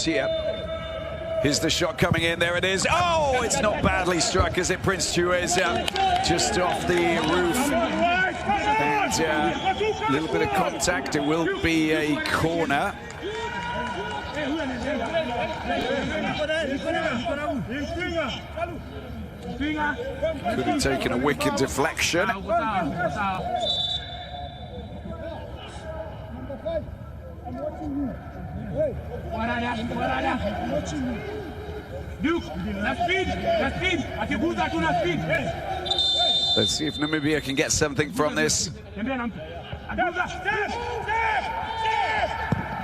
here. Here's the shot coming in, there it is. Oh, it's not badly struck, is it, Prince Chiueza? Just off the roof. And a little bit of contact, it will be a corner. Could have taken a wicked deflection. Let's see if Namibia can get something from this.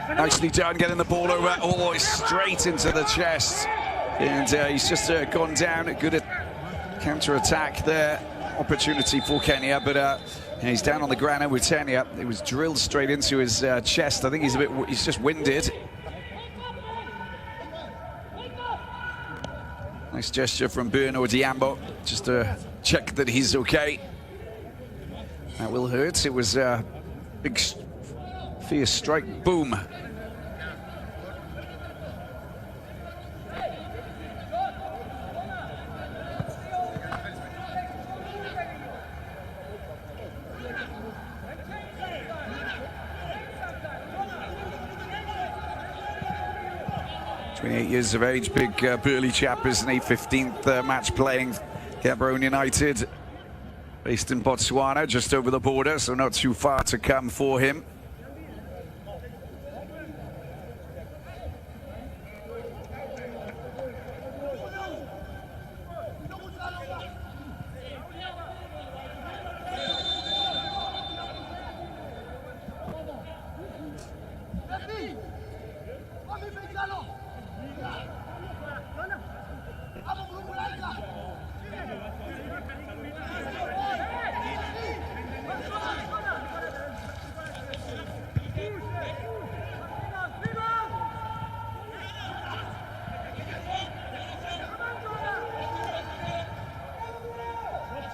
Nicely done, getting the ball over. Oh, it's straight into the chest. And he's just gone down. A good counter-attack there. Opportunity for Kenya, but he's down on the ground with Kenya. It was drilled straight into his chest. I think he's just winded. Nice gesture from Bruno Diambo, just to check that he's okay. That will hurt. It was a big, fierce strike. Boom. ...28 years of age, big burly chap, isn't he? 15th match playing Gaborone United, based in Botswana, just over the border, so not too far to come for him.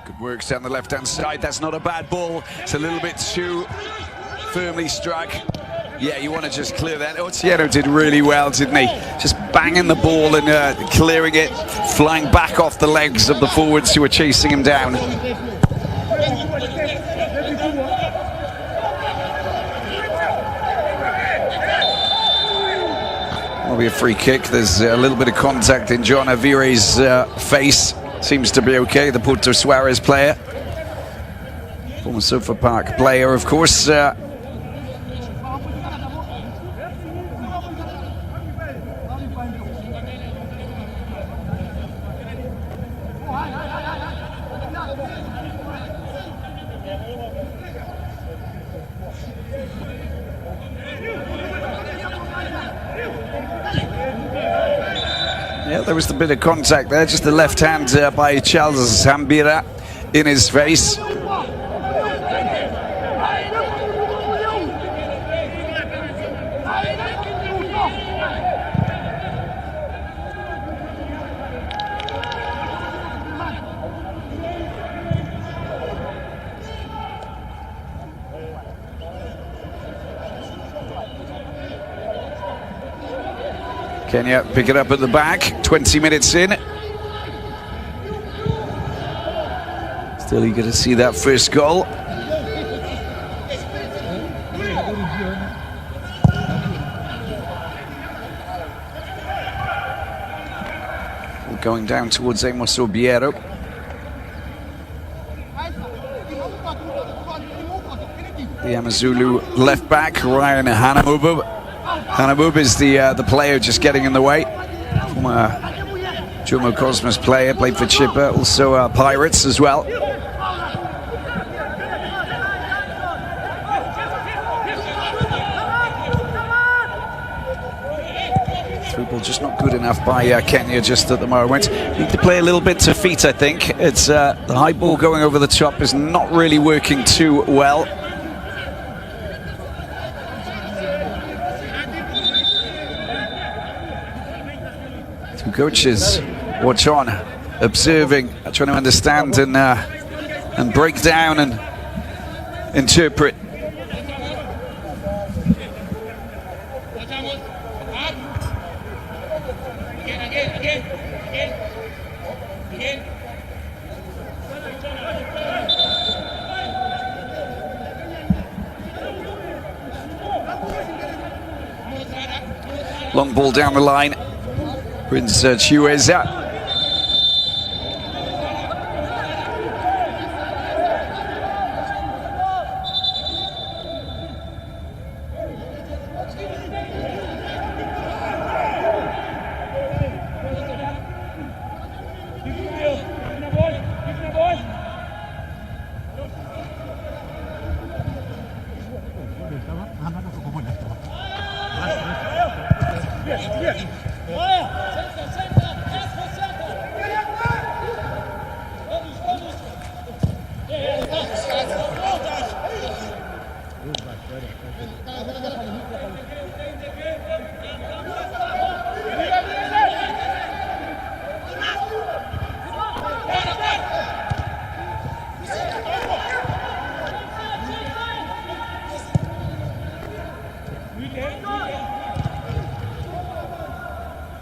Good works down the left-hand side. That's not a bad ball. It's a little bit too firmly struck. Yeah, you want to just clear that. Otieno did really well, didn't he? Just banging the ball and clearing it, flying back off the legs of the forwards who were chasing him down. Will be a free kick. There's a little bit of contact in John Avire's face. Seems to be okay, the Porto Suarez player. Former Sofa Park player, of course. Yeah, there was a bit of contact there, just the left hand by Charles Zambira in his face. Kenya pick it up at the back, 20 minutes in. Still eager to see that first goal. We're going down towards Amos Obiero. The Amazulu left back, Ryan Harambee. Harambee is the player just getting in the way. Former Jomo Cosmos player, played for Chippa, also Pirates as well. Through ball just not good enough by Kenya just at the moment. Need to play a little bit to feet, I think. It's the high ball going over the top is not really working too well. Coaches watch on, observing, trying to understand and break down and interpret. Long ball down the line. Prince Chiueza.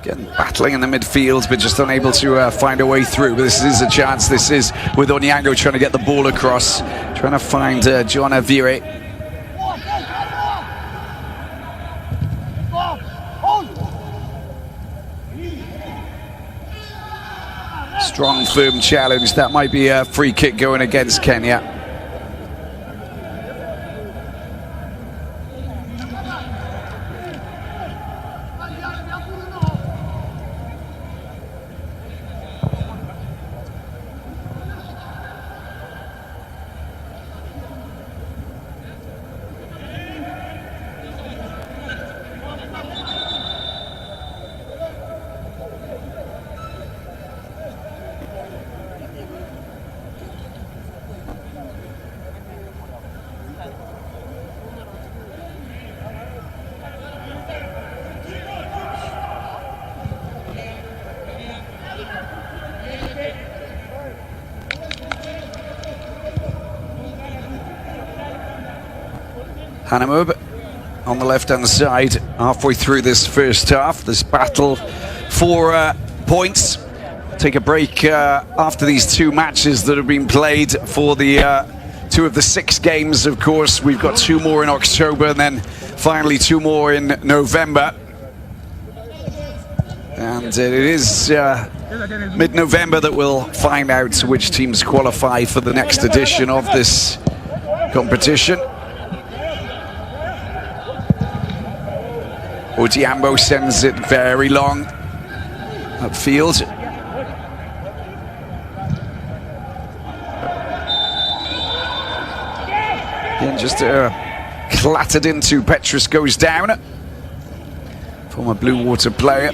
Again, battling in the midfield, but just unable to find a way through. But this is a chance. This is with Onyango trying to get the ball across, trying to find John Avire. Strong, firm challenge. That might be a free kick going against Kenya. Harambee on the left-hand side, halfway through this first half. This battle for points. Take a break after these two matches that have been played for the 2 of the 6 games, of course. We've got 2 more in October and then finally 2 more in November. And it is mid-November that we'll find out which teams qualify for the next edition of this competition. Odhiambo sends it very long upfield. Again, just clattered into. Petrus goes down. Former Blue Water player,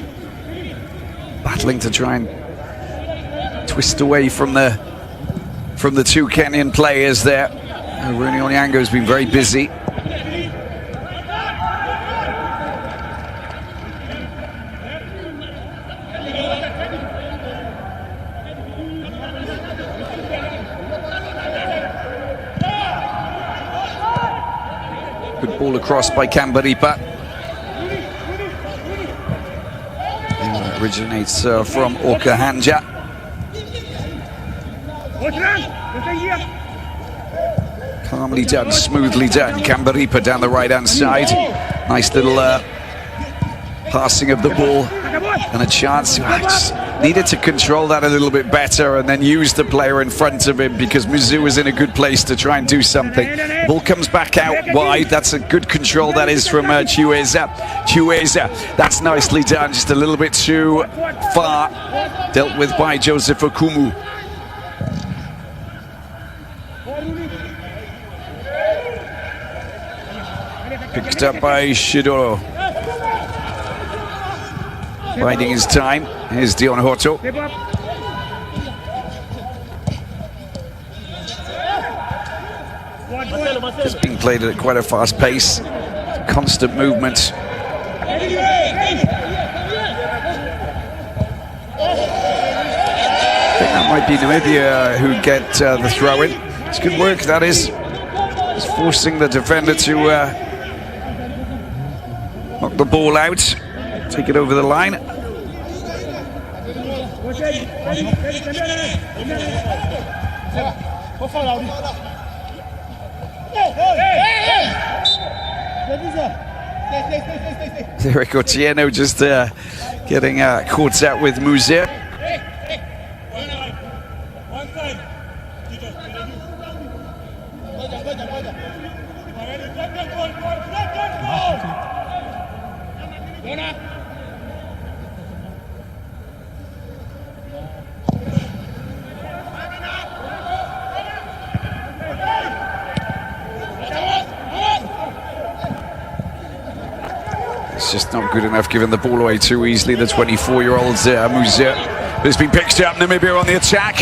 battling to try and twist away from the 2 Kenyan players there. Rooney Onyango's been very busy. Good ball across by Kambaripa. Originates from Okahanja. Calmly done, smoothly done. Kambaripa down the right-hand side. Nice little passing of the ball and a chance. Just needed to control that a little bit better and then use the player in front of him, because Mizzou was in a good place to try and do something. Ball comes back out wide. That's a good control, that is, from Chiueza. That's nicely done. Just a little bit too far. Dealt with by Joseph Okumu. Picked up by Shidoro. Biding his time. Here's Dion Horto. It's being played at quite a fast pace. Constant movement. I think that might be Namibia who get the throw in. It's good work, that is. Just forcing the defender to knock the ball out. Take it over the line. Eric Otieno just getting caught out with Muzier. It's just not good enough, giving the ball away too easily. The 24-year-old Muzier has been picked up. Namibia on the attack.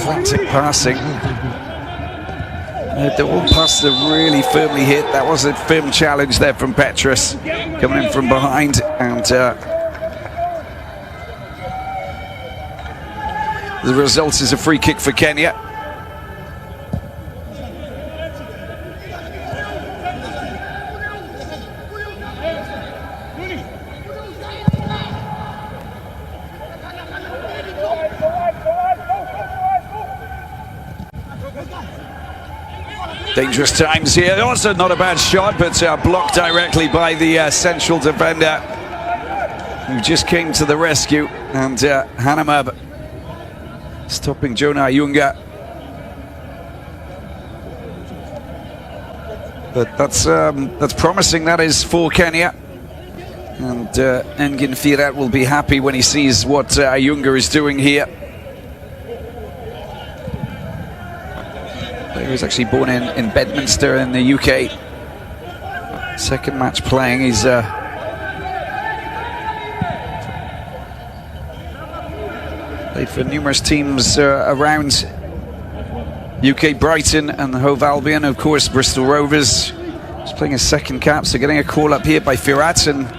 Frantic passing. The all passes are really firmly hit. That was a firm challenge there from Petrus, coming in from behind, and the result is a free kick for Kenya. Dangerous times here. Also not a bad shot, but blocked directly by the central defender, who just came to the rescue, and Harambee stopping Jonah Ayunga. But that's promising, that is, for Kenya. And Engin Firat will be happy when he sees what Ayunga is doing here. He was actually born in Bedminster in the UK. Second match playing. He's played for numerous teams around UK, Brighton and the Hove Albion, of course Bristol Rovers. He's playing his second cap, so getting a call up here by Firat, and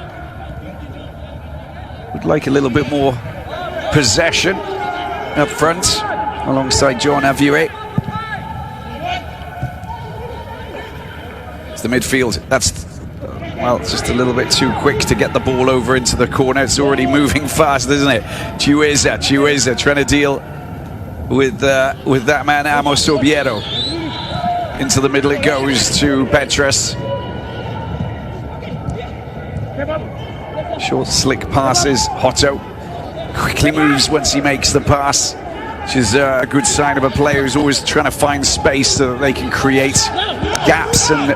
would like a little bit more possession up front alongside John Aviure. The midfield, that's, well, just a little bit too quick to get the ball over into the corner. It's already moving fast, isn't it? Chiweza trying to deal with that man Amos Obiero. Into the middle it goes to Petrus. Short slick passes. Hotto quickly moves once he makes the pass, which is a good sign of a player who's always trying to find space so that they can create gaps and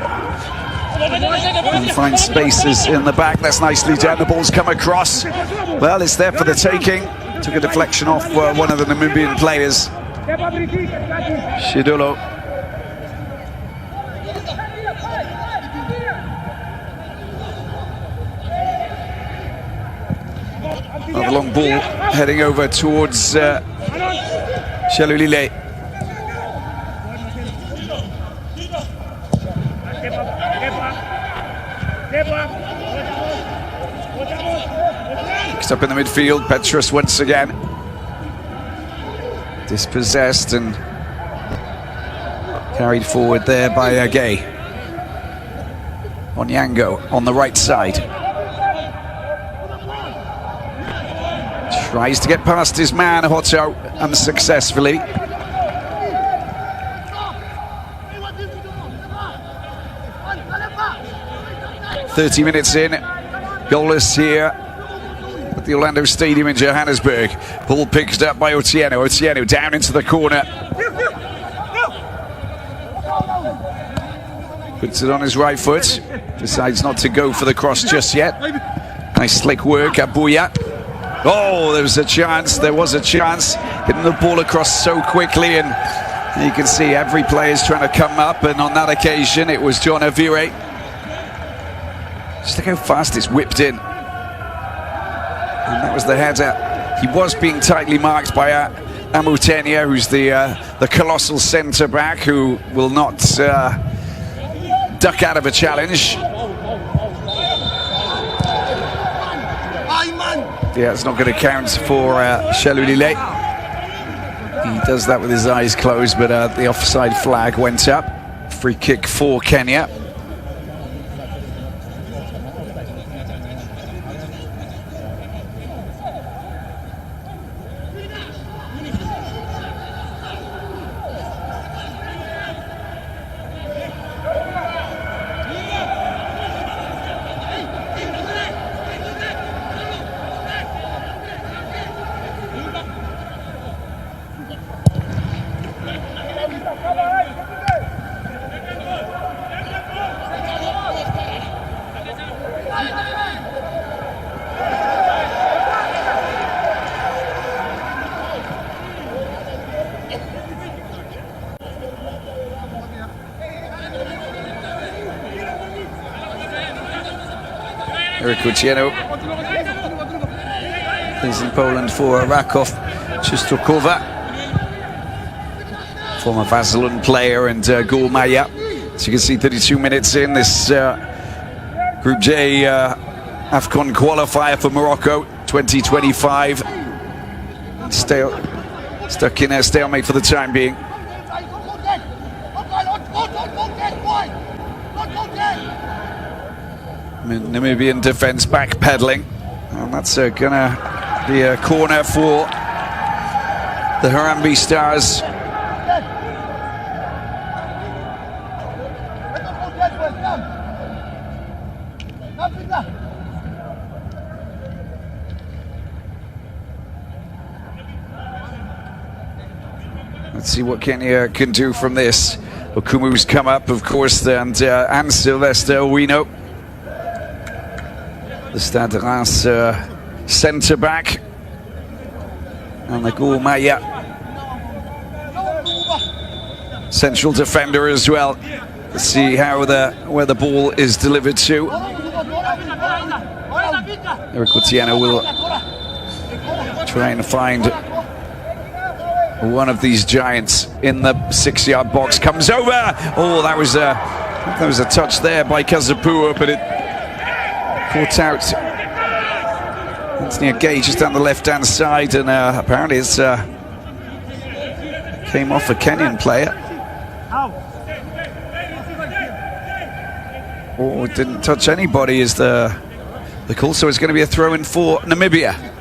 find spaces in the back. That's nicely done. The ball's come across. Well, it's there for the taking. Took a deflection off one of the Namibian players, Shidolo. The long ball heading over towards Shalulile. Picked up in the midfield, Petrus once again. Dispossessed and carried forward there by Agay. Onyango on the right side. Tries to get past his man, Hotto, unsuccessfully. "30 minutes in, goalless here at the Orlando Stadium in Johannesburg." Ball picked up by Otieno. Otieno down into the corner. Puts it on his right foot. Decides not to go for the cross just yet. Nice slick work, Abuya. Oh, there was a chance. Hitting the ball across so quickly, and you can see every player's trying to come up, and on that occasion it was John Aviure. Just look how fast it's whipped in. And that was the header. He was being tightly marked by Amutenia, who's the colossal centre-back who will not duck out of a challenge. Yeah, it's not going to count for Shalulile. He does that with his eyes closed, but the offside flag went up. Free kick for Kenya. Eric Otieno is in Poland for Raków Częstochowa. Former Vaslund player and Gul Maya. So you can see 32 minutes in this Group J AFCON qualifier for Morocco 2025. Stuck in a stalemate for the time being. Namibian defence backpedaling, and that's gonna be a corner for the Harambee Stars. Let's see what Kenya can do from this. Okumu's come up, of course, and Sylvester Owino, the Stade Reims centre back, and the Gul Maya, central defender as well. Let's see how where the ball is delivered to. Eric Otieno will try and find one of these giants in the 6-yard box. Comes over. Oh, that was a touch there by Kazapua, but it caught out Anthony Gay just down the left-hand side, and apparently it's came off a Kenyan player. Oh, it didn't touch anybody is the call, so it's going to be a throw-in for Namibia.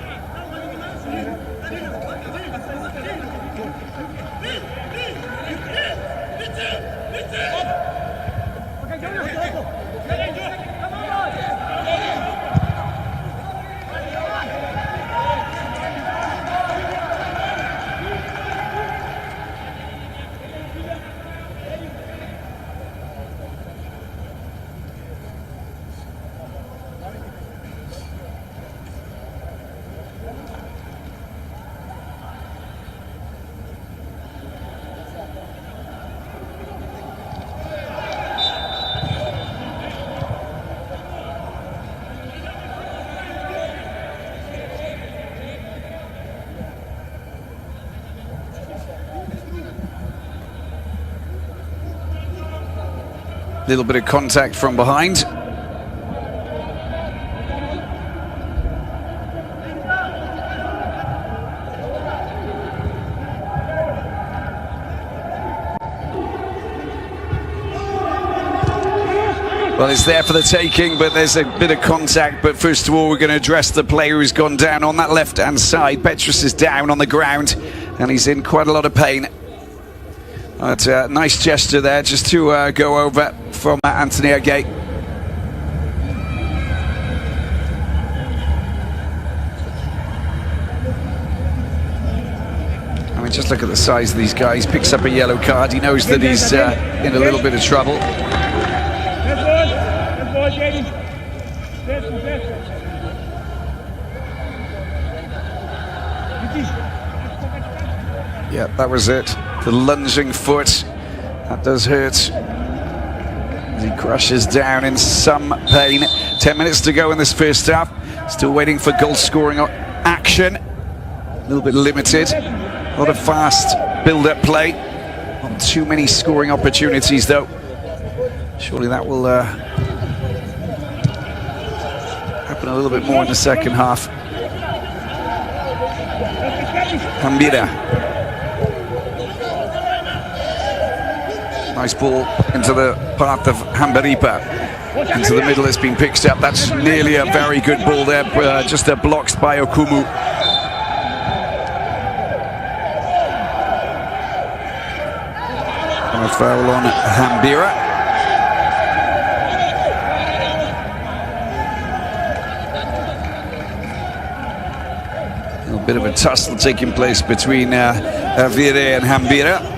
Little bit of contact from behind. Well, it's there for the taking, but there's a bit of contact. But first of all, we're going to address the player who's gone down on that left-hand side. Petrus is down on the ground, and he's in quite a lot of pain. It's a nice gesture there, just to go over from Anthony Agay. I mean, just look at the size of these guys. Picks up a yellow card. He knows that he's in a little bit of trouble. Yeah, that was it. The lunging foot, that does hurt. He crashes down in some pain. 10 minutes to go in this first half. Still waiting for goal scoring action. A little bit limited. A lot of fast build-up play. Not too many scoring opportunities though. Surely that will happen a little bit more in the second half. Hambira. Nice ball into the path of Hambaripa. Into the middle, it's been picked up. That's nearly a very good ball there, just blocked by Okumu. And a foul on Hambira. A little bit of a tussle taking place between Avire and Hambira.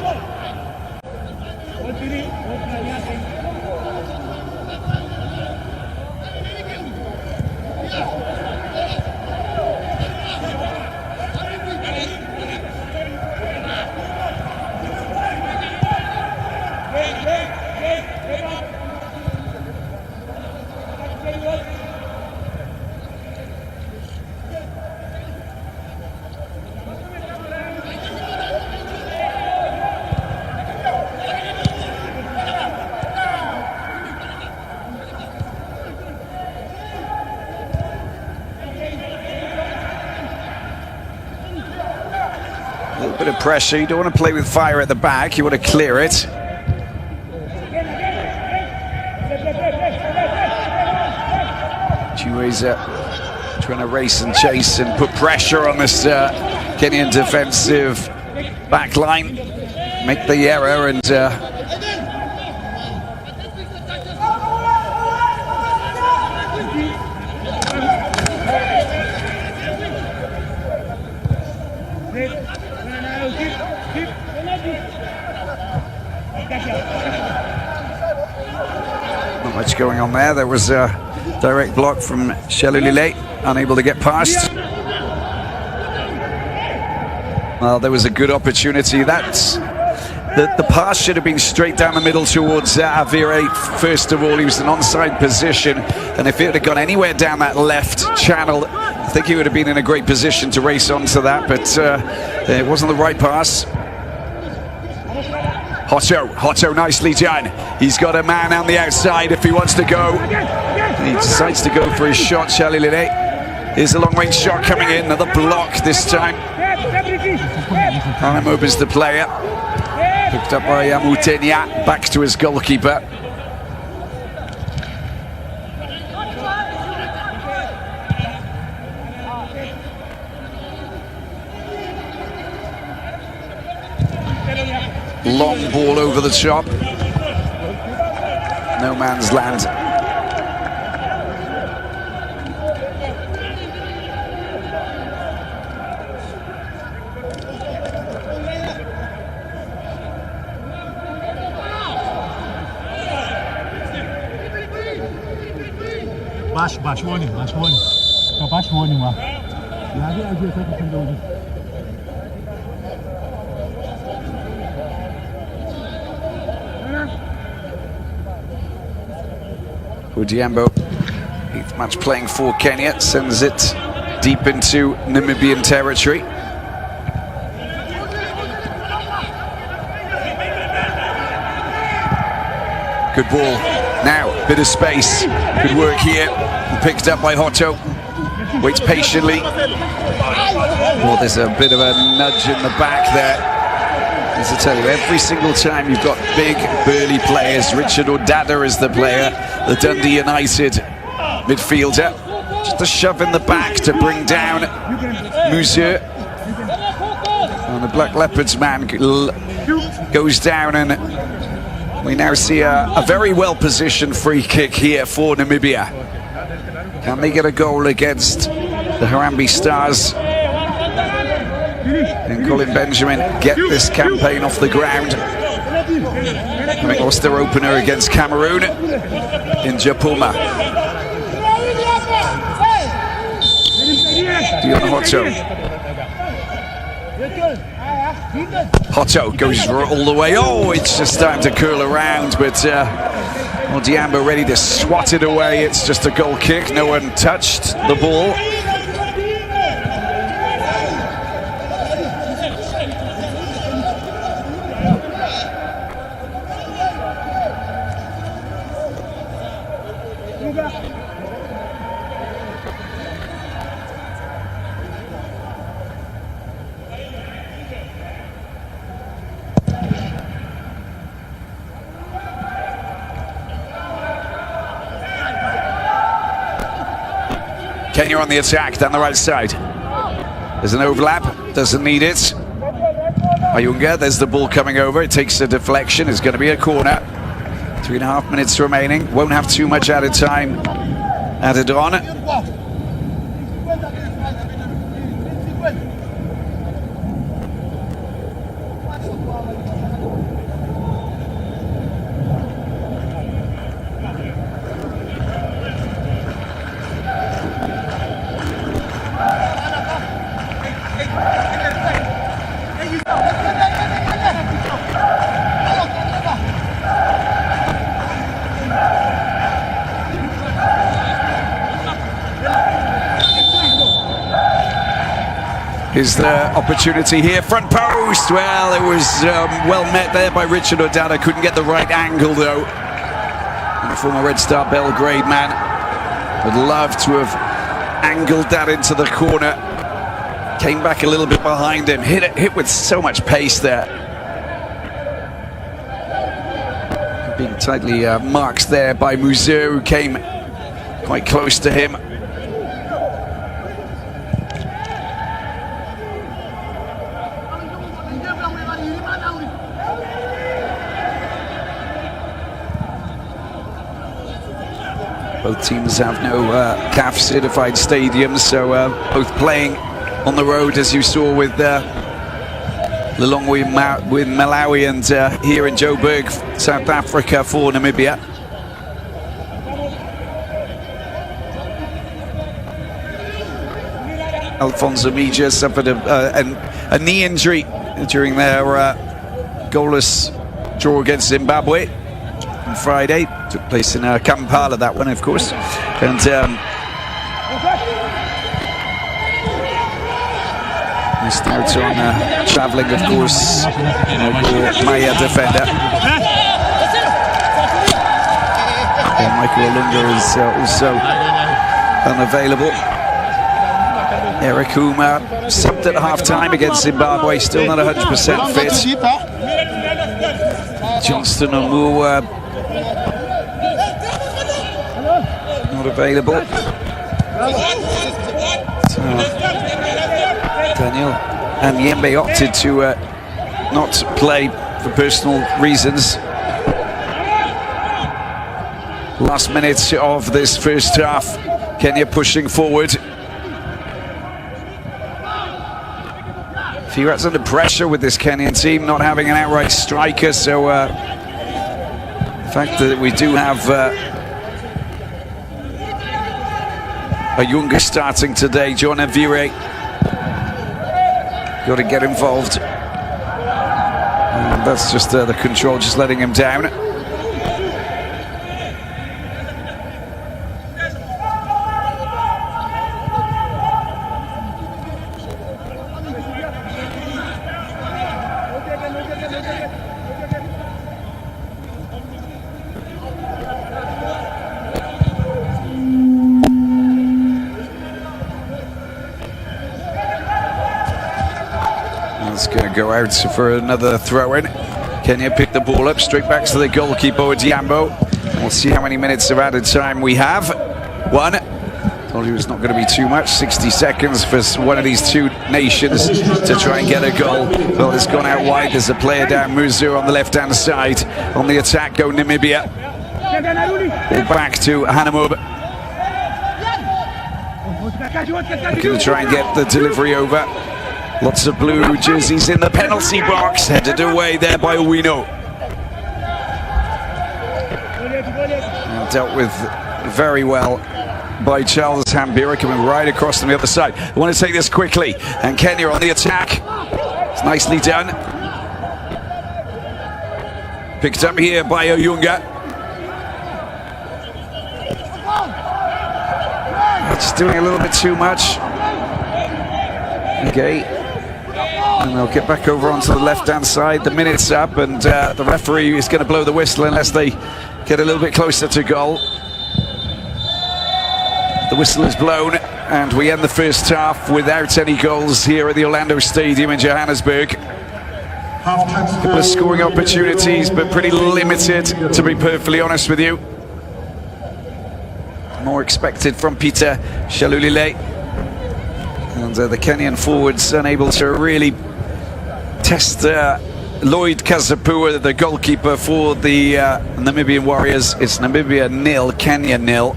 A little bit of pressure. You don't want to play with fire at the back. You want to clear it. Chiweza trying to race and chase and put pressure on this Kenyan defensive back line. Make the error and not much going on there. There was a direct block from Shalulile, unable to get past. Well, there was a good opportunity. The pass should have been straight down the middle towards Avire. First of all, he was in an onside position, and if it had gone anywhere down that left channel, I think he would have been in a great position to race onto that, but it wasn't the right pass. Hotto nicely done. He's got a man on the outside if he wants to go. He decides to go for his shot, Shalulile. Here's a long-range shot coming in, another block this time. Harambee opens the player. Picked up by Mutenya, back to his goalkeeper. Long ball over the top. No man's land. Baixo o ônibus, baixo o ônibus. Baixo o ônibus lá. Odhiambo, 8th match playing for Kenya, sends it deep into Namibian territory. Good ball. Now, bit of space. Good work here. Picked up by Hotto. Waits patiently. Well, there's a bit of a nudge in the back there. As I tell you, every single time you've got big, burly players. Richard Odada is the player, the Dundee United midfielder. Just a shove in the back to bring down Museur. And the Black Leopards man goes down, and we now see a very well-positioned free kick here for Namibia. Can they get a goal against the Harambee Stars? And Colin Benjamin get this campaign off the ground. Having lost their opener against Cameroon in Japoma. Dion Hotto. Hotto goes all the way. Oh, it's just time to curl around, but Odhiambo ready to swat it away. It's just a goal kick. No one touched the ball. Kenya on the attack down the right side. There's an overlap, doesn't need it. Ayunga, there's the ball coming over. It takes a deflection. It's going to be a corner. 3.5 minutes remaining. Won't have too much added time added on. Is the opportunity here, front post. Well, it was well met there by Richard Odada. Couldn't get the right angle though. And the former Red Star Belgrade man would love to have angled that into the corner. came back a little bit behind him, hit with so much pace there. Being tightly marked there by Museau, who came quite close to him. Both teams have no CAF certified stadiums, so both playing on the road, as you saw with Lilongwe with Malawi, and here in Joburg, South Africa for Namibia. Alfonso Mija suffered a knee injury during their goalless draw against Zimbabwe on Friday. Took place in Kampala, that one, of course. And missed out on travelling, of course, Maya defender. And Michael Olunga is also unavailable. Eric Uma subbed at half-time against Zimbabwe, still not 100% fit. Johnston Omu not available. So Daniel and Yembe opted to not play for personal reasons. Last minutes of this first half, Kenya pushing forward. Firat's under pressure with this Kenyan team, not having an outright striker, so the fact that we do have a younger starting today, John Avire, got to get involved. And that's just the control just letting him down. It's going to go out for another throw-in. Kenya picked the ball up, straight back to the goalkeeper, Odhiambo. We'll see how many minutes of added time we have. One. Told you it's not going to be too much. 60 seconds for one of these two nations to try and get a goal. Well, it's gone out wide. There's a player down, Muzu, on the left-hand side. On the attack go Namibia. Ball back to Hanamub. Looking to try and get the delivery over. Lots of blue jerseys in the penalty box, headed away there by Owino. And dealt with very well by Charles Hambira, coming right across from the other side. I want to take this quickly, and Kenya on the attack. It's nicely done. Picked up here by Oyunga. It's doing a little bit too much. Okay. And they'll get back over onto the left-hand side. The minute's up, and the referee is going to blow the whistle unless they get a little bit closer to goal. The whistle is blown, and we end the first half without any goals here at the Orlando Stadium in Johannesburg. A couple of scoring opportunities, but pretty limited, to be perfectly honest with you. More expected from Peter Shalulile. And the Kenyan forwards unable to really test Lloyd Kazapua, the goalkeeper for the Namibian Warriors. It's Namibia 0, Kenya 0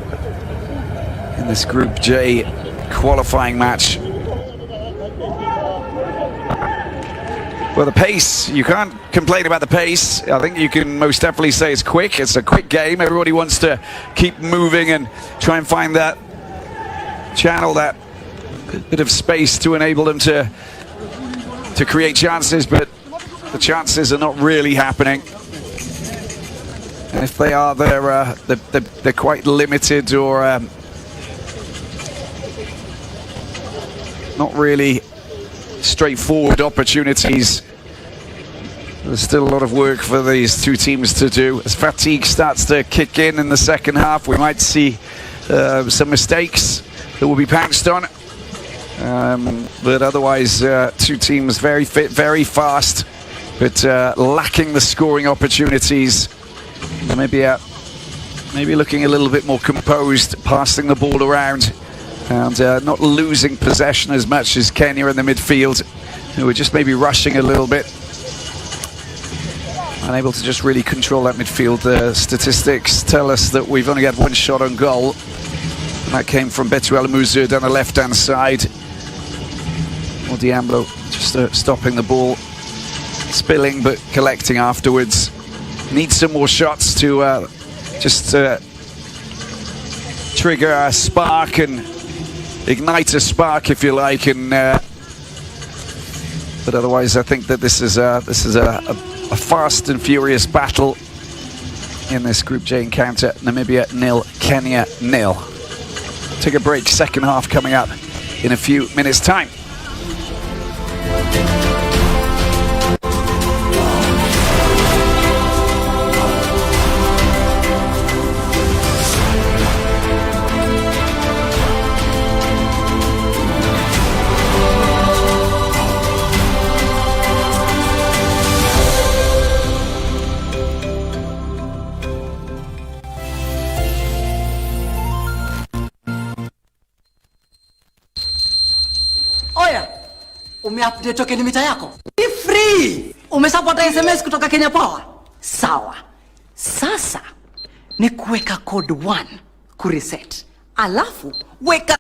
in this Group J qualifying match. Well, the pace, you can't complain about the pace. I think you can most definitely say it's quick. It's a quick game. Everybody wants to keep moving and try and find that channel, that bit of space to enable them to create chances, but the chances are not really happening. And if they are, they're quite limited, or not really straightforward opportunities. There's still a lot of work for these two teams to do. As fatigue starts to kick in the second half, we might see some mistakes that will be pounced on. But otherwise, two teams very fit, very fast, but lacking the scoring opportunities. Namibia maybe looking a little bit more composed, passing the ball around, and not losing possession as much as Kenya in the midfield, who were just maybe rushing a little bit. Unable to just really control that midfield. The statistics tell us that we've only had one shot on goal. And that came from Betu Alamuzu down the left-hand side. Diamblo just stopping the ball, spilling but collecting afterwards. Needs some more shots to just trigger a spark and ignite a spark, if you like. And but otherwise, I think that this is a fast and furious battle in this Group J encounter. Namibia 0, Kenya 0. Take a break. Second half coming up in a few minutes' time. Umeupdate token mita yako? Ni free! Umesapata SMS kutoka Kenya Power? Sawa. Sasa ni kuweka code 1 kureset. Alafu weka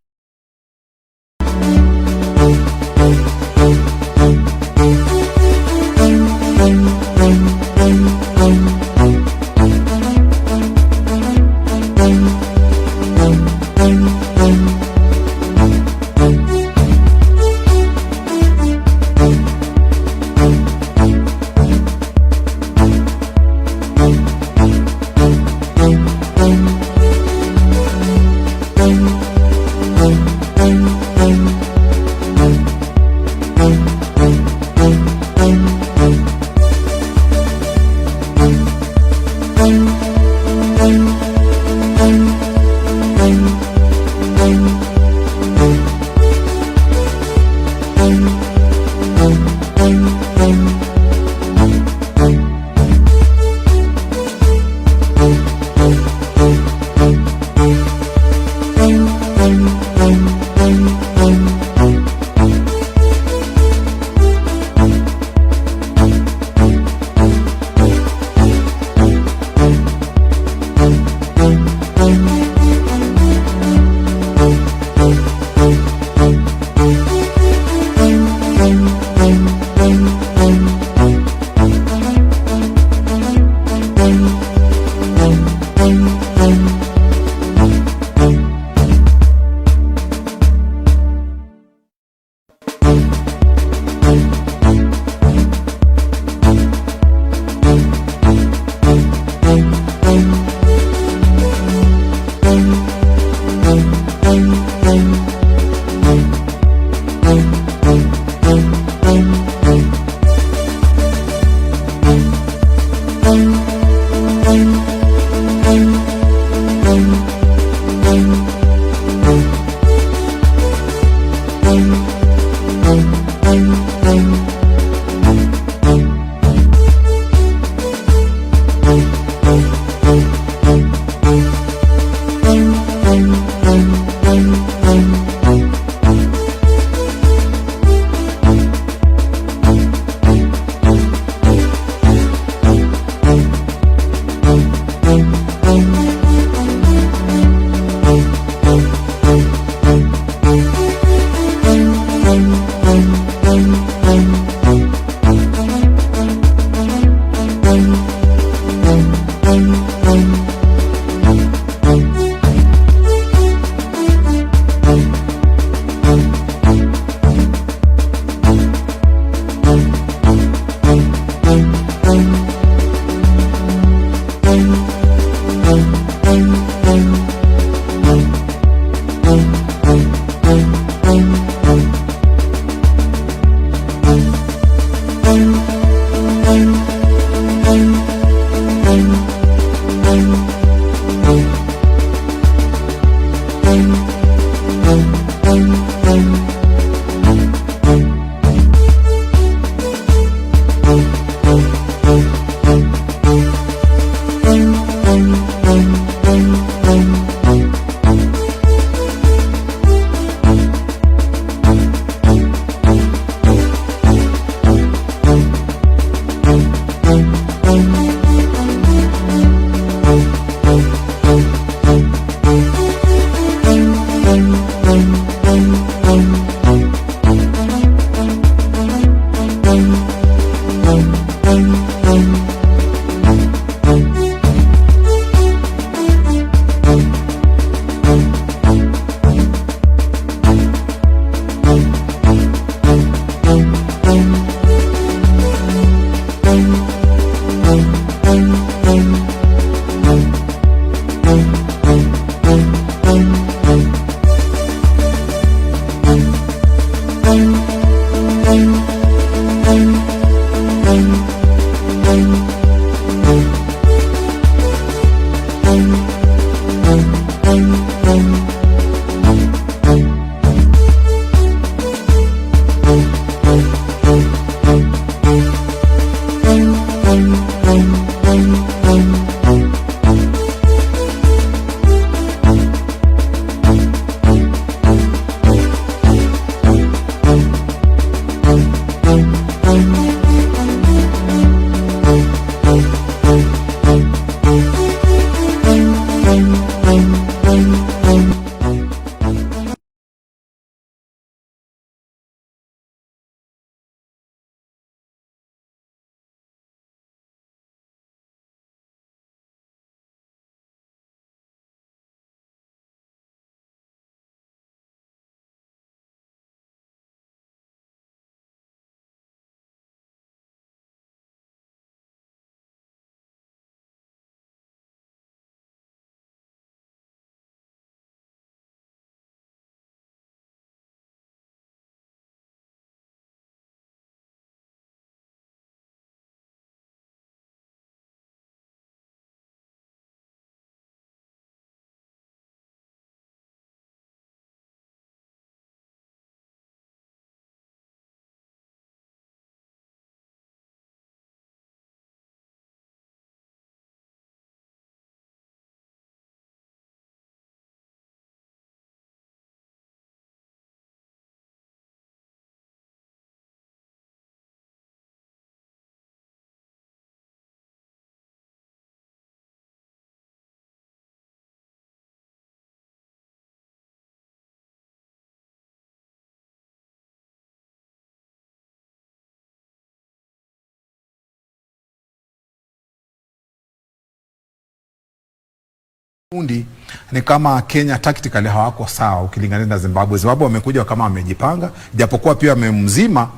Kundi ni kama Kenya tactically hawako sawa ukilinganisha na Zimbabwe. Zimbabwe wamekuja kama wamejipanga, japokuwa pia wamemzima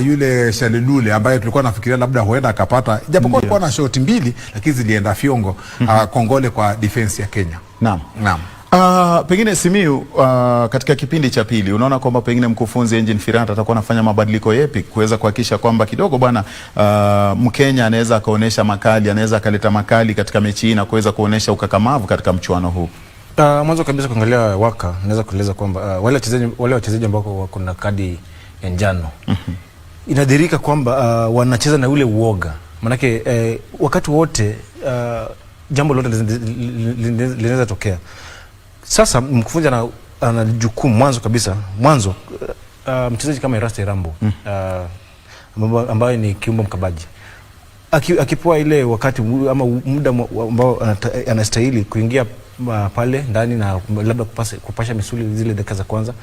yule Shalilule ambaye tulikuwa nafikiria labda huenda akapata, japokuwa alikuwa na shoti mbili lakini zilienda fiongo. Kongole kwa defense ya Kenya. Naam. Naam. Pengine Simiyu, katika kipindi cha pili unaona kwamba pengine mkufunzi Engin Firat atakuwa anafanya mabadiliko yapi kuweza kuhakikisha kwamba kidogo bwana Mkenya anaweza akaonesha makali, anaweza akaleta makali katika mechi hii na kuweza kuonesha ukakamavu katika mchuano huu? Mwanzo kabisa kuangalia Waka, naweza kueleza kwamba wale wachezaji ambao wako na kadi ya njano inadhirika kwamba wanacheza na ule uoga. Manake wakati wote jambo lote linaweza tokea. Sasa mkufunzi ana jukumu mwanzo mchezaji kama Harambee ambaye ni kiumbe mkabaji, akipewa ile wakati ama muda ambao anastahili kuingia pale ndani na labda kupasha misuli zile dakika za kwanza.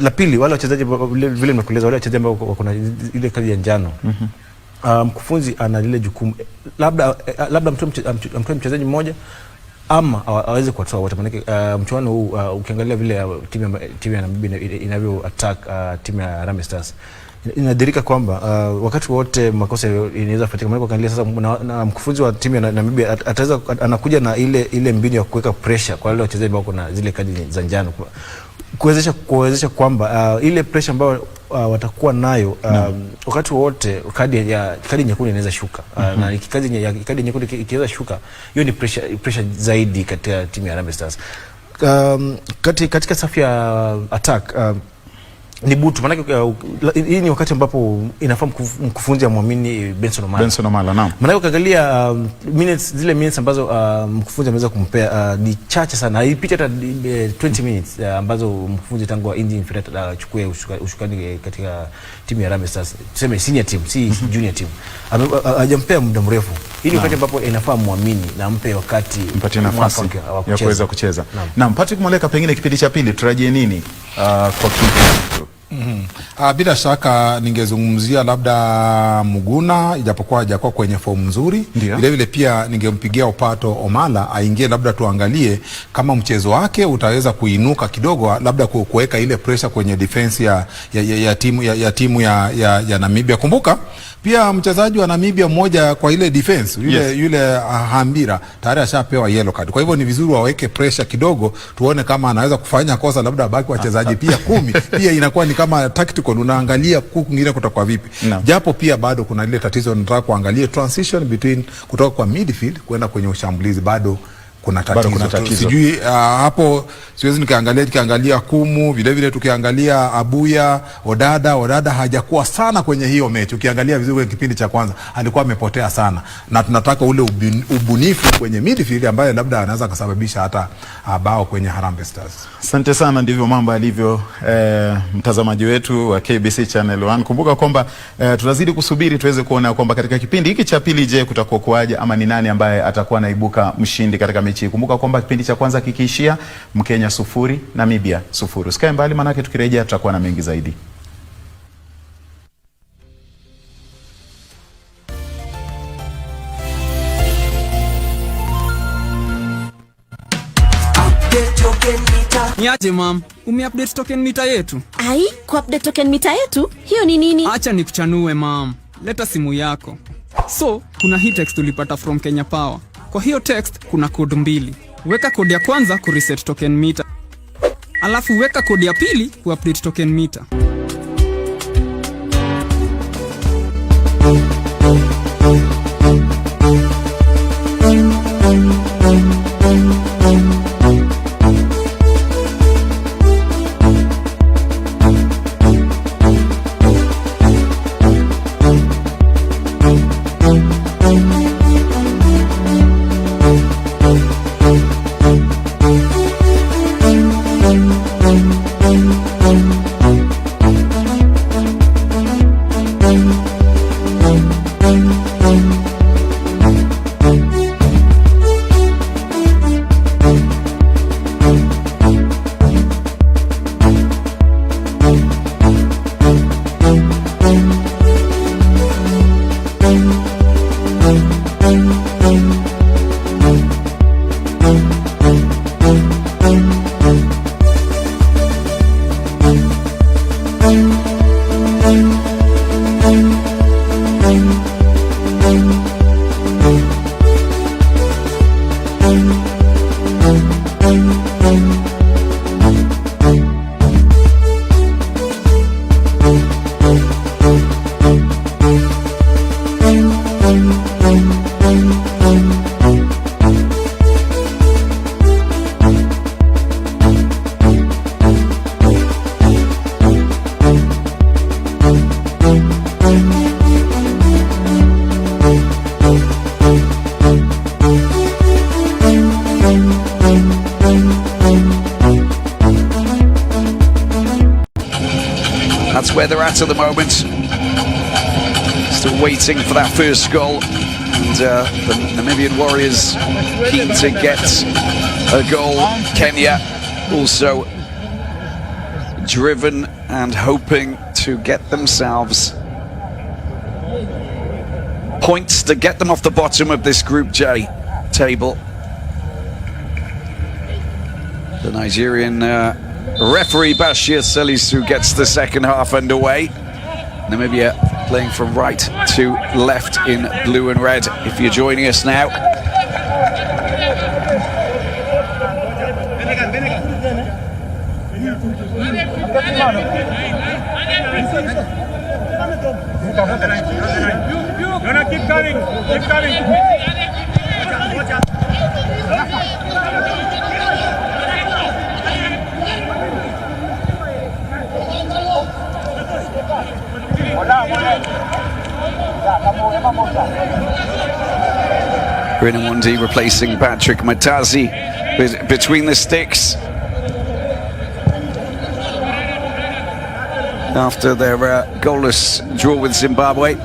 La pili, wale wachezaji vile nimekueleza, wale wachezaji ambao wako na ile kadi ya njano, mkufunzi ana lile jukumu labda mtoe mchezaji mmoja ama aweze kuwatoa wote. Maana mchuano huu ukiangalia vile timu ya Namibia inavyo attack timu ya Harambee Stars, inadhirika kwamba wakati wote makosa inaweza kufuatika. Maana ukiangalia sasa na mkufunzi wa timu ya Namibia ataweza anakuja na ile mbinu ya kuweka pressure kwa wale wachezaji ambao kuna zile kadi za njano, kuwezesha kwamba ile pressure ambayo watakuwa nayo wakati wote kadi nyekundu inaweza shuka. Na kadi nyekundu ikiweza shuka, hiyo ni pressure zaidi katika timu ya Harambee Stars. Katika safu ya attack ni butu. Maana hii ni wakati ambapo inafaa mkufunzi amwamini Benson Omala. Naam. Maana ukiangalia zile minutes ambazo mkufunzi ameweza kumpea ni chache sana. Haipiti hata 20 minutes ambazo mkufunzi tangu Engin Firat achukue ushukani katika timu ya Harambee Stars. Tuseme senior team, si junior team. Hajampea muda mrefu. Hii ni wakati ambapo inafaa muamini na ampe wakati, mpatie nafasi ya kuweza kucheza. Naam, Patrick Moleka, pengine kipindi cha pili turajie nini kwa kitu? Bila shaka ningezungumzia labda Muguna, ijapokuwa hajakuwa kwenye fomu nzuri. Vile vile pia ningempigia upato Omala aingie, labda tuangalie kama mchezo wake utaweza kuinuka kidogo, labda kuweka ile pressure kwenye defense ya timu ya Namibia. Kumbuka pia mchezaji wa Namibia mmoja kwa ile defense yule Hambira tayari ashapewa yellow card. Kwa hivyo ni vizuri waweke pressure kidogo, tuone kama anaweza kufanya kosa, labda baki wachezaji pia 10. Pia inakuwa ni kama tactical, unaangalia kwingine kutoka vipi. Japo pia bado kuna ile tatizo, nataka kuangalia transition between kutoka kwa midfield kwenda kwenye ushambulizi, bado kuna tatizo. Sijui hapo siwezi nikaangalia Kumu, vile vile tukiangalia Abuya, Odada hajakuwa sana kwenye hiyo mechi. Ukiangalia vizuri kwenye kipindi cha kwanza alikuwa amepotea sana, na tunataka ule ubunifu kwenye midfield ambaye labda anaweza kusababisha hata bao kwenye Harambee Stars. Asante sana, ndivyo mambo alivyo mtazamaji wetu wa KBC Channel 1. Kumbuka kwamba tunazidi kusubiri tuweze kuona kwamba katika kipindi hiki cha pili, je, kutakuwa kuaje ama ni nani ambaye atakuwa naibuka mshindi katika mechi. Kumbuka kwamba kipindi cha kwanza kikiishia Mkenya 0 Namibia 0. Sikae mbali, manake tukirejea tutakuwa na mengi zaidi. Niaje mam, umeupdate token meter yetu? Ai, kuupdate token meter yetu? Hiyo ni nini? Acha nikuchanue mam. Leta simu yako. So, kuna hii text tulipata from Kenya Power. Kwa hiyo text kuna code 2. Weka code ya kwanza ku reset token meter. Alafu weka code ya pili ku update token meter. That's where they're at the moment. Still waiting for that first goal. And the Namibian Warriors keen to get a goal. Kenya also driven and hoping to get themselves points to get them off the bottom of this Group J table. The Nigerian referee Bashir Salisu gets the second half underway. Namibia playing from right to left in blue and red. If you're joining us now, keep coming, keep coming. Rinamundi replacing Patrick Matazi between the sticks after their goalless draw with Zimbabwe.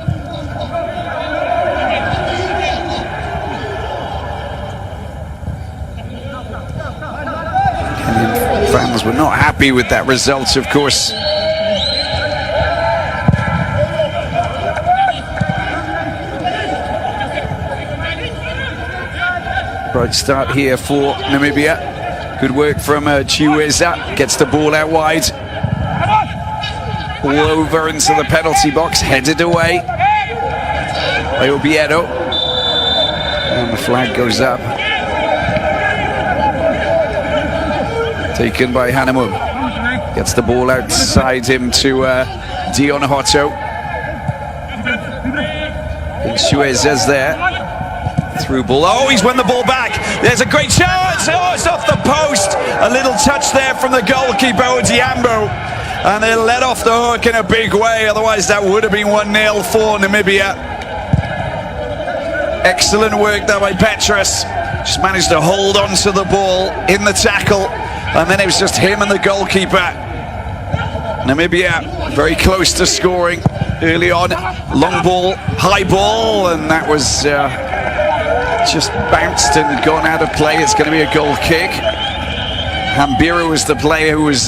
Kenyan fans were not happy with that result, of course. Bright start here for Namibia. Good work from Chiweza. Gets the ball out wide. All over into the penalty box. Headed away by Obiedo. And the flag goes up. Taken by Hanamum. Gets the ball outside him to Dion Hotto. And Chiweza's there. Through ball. Oh, he's won the ball back. There's a great chance. Oh, it's off the post. A little touch there from the goalkeeper, Odiambo. And they let off the hook in a big way. Otherwise, that would have been 1-0 for Namibia. Excellent work there by Petrus. Just managed to hold on to the ball in the tackle. And then it was just him and the goalkeeper. Namibia very close to scoring early on. Long ball, high ball, and that was just bounced and gone out of play. It's going to be a goal kick. Hambira was the player who was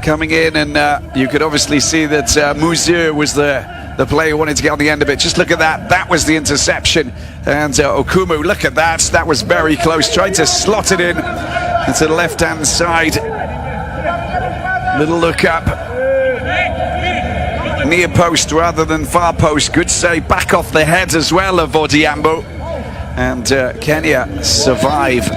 coming in, and you could obviously see that Muzir was the player who wanted to get on the end of it. Just look at that. That was the interception. And Okumu, look at that. That was very close. Tried to slot it in into the left-hand side. Little look up. Near post rather than far post. Good save back off the head as well of Odiambo. And Kenya survive.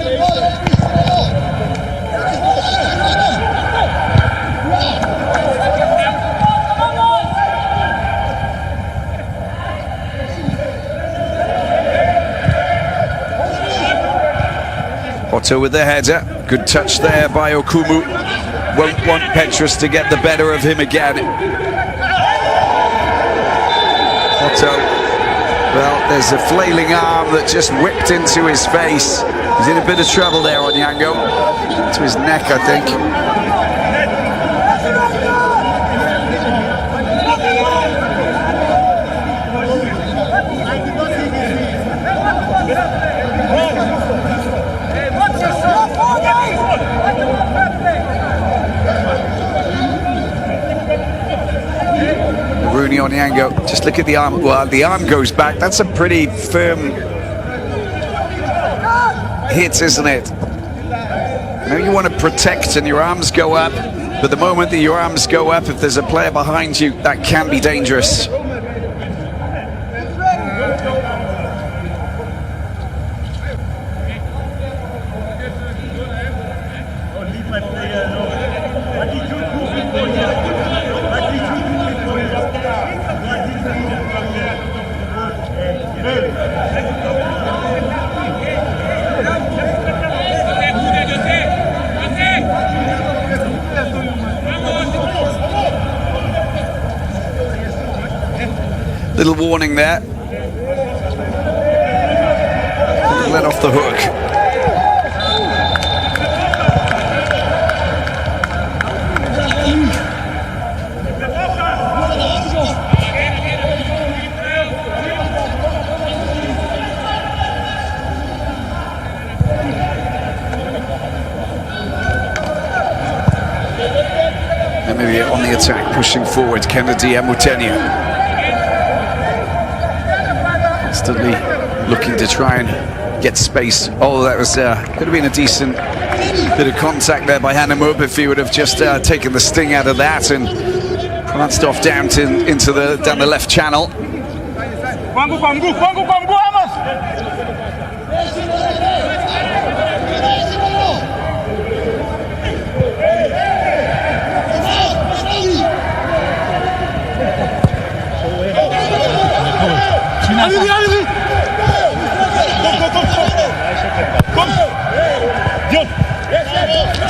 Otto with the header. Good touch there by Okumu. Won't want Petrus to get the better of him again. Otto, well, there's a flailing arm that just whipped into his face. He's in a bit of trouble there on Yango. To his neck, I think. Rooney on Yango. Just look at the arm. Well, the arm goes back. That's a pretty firm hit, isn't it? I know you want to protect and your arms go up, but the moment that your arms go up, if there's a player behind you, that can be dangerous. Little warning there. Let off the hook. Namibia on the attack, pushing forward. Kennedy Mutenia. Constantly looking to try and get space. Oh, that was could have been a decent bit of contact there by Harambee if he would have just taken the sting out of that and pranced off down down the left channel.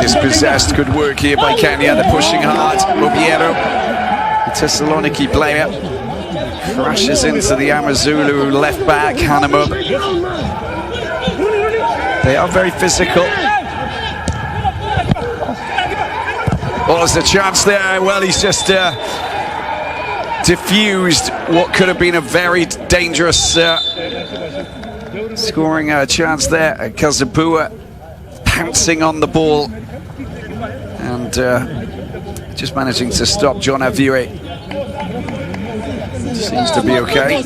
Dispossessed, good work here by Kenya. They're pushing hard. Rubiero, the Thessaloniki player, crashes into the Amazulu left back, Harambee. They are very physical. Oh, there's a chance there. Well, he's just diffused what could have been a very dangerous scoring chance there. Kazabua pouncing on the ball and just managing to stop John Aviwe. Seems to be okay.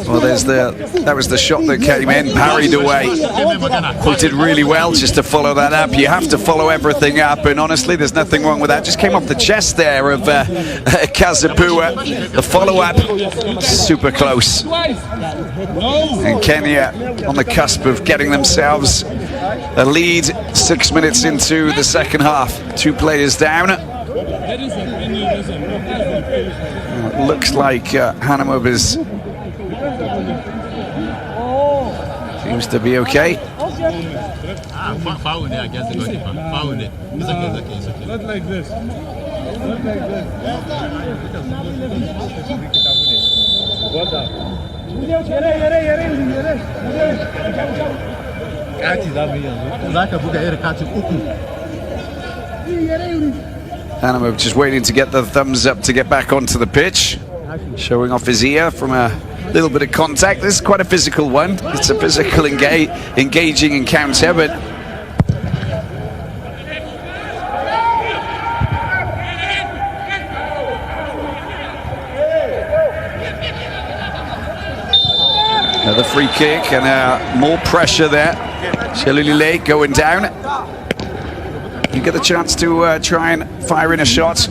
Well, that was the shot that came in, parried away. He did really well just to follow that up. You have to follow everything up, and honestly, there's nothing wrong with that. Just came off the chest there of Kazabua. The follow-up, super close. And Kenya on the cusp of getting themselves a lead 6 minutes into the second half. 2 players down. It looks like Harambee seems to be okay. Foul there against the goalkeeper. Foul there. It's okay. Not like this. Not like this. Harambee just waiting to get the thumbs up to get back onto the pitch. Showing off his ear from a little bit of contact. This is quite a physical one. It's a physical engaging encounter, but another free kick and more pressure there. Shelulile going down. You get the chance to try and fire in a shot.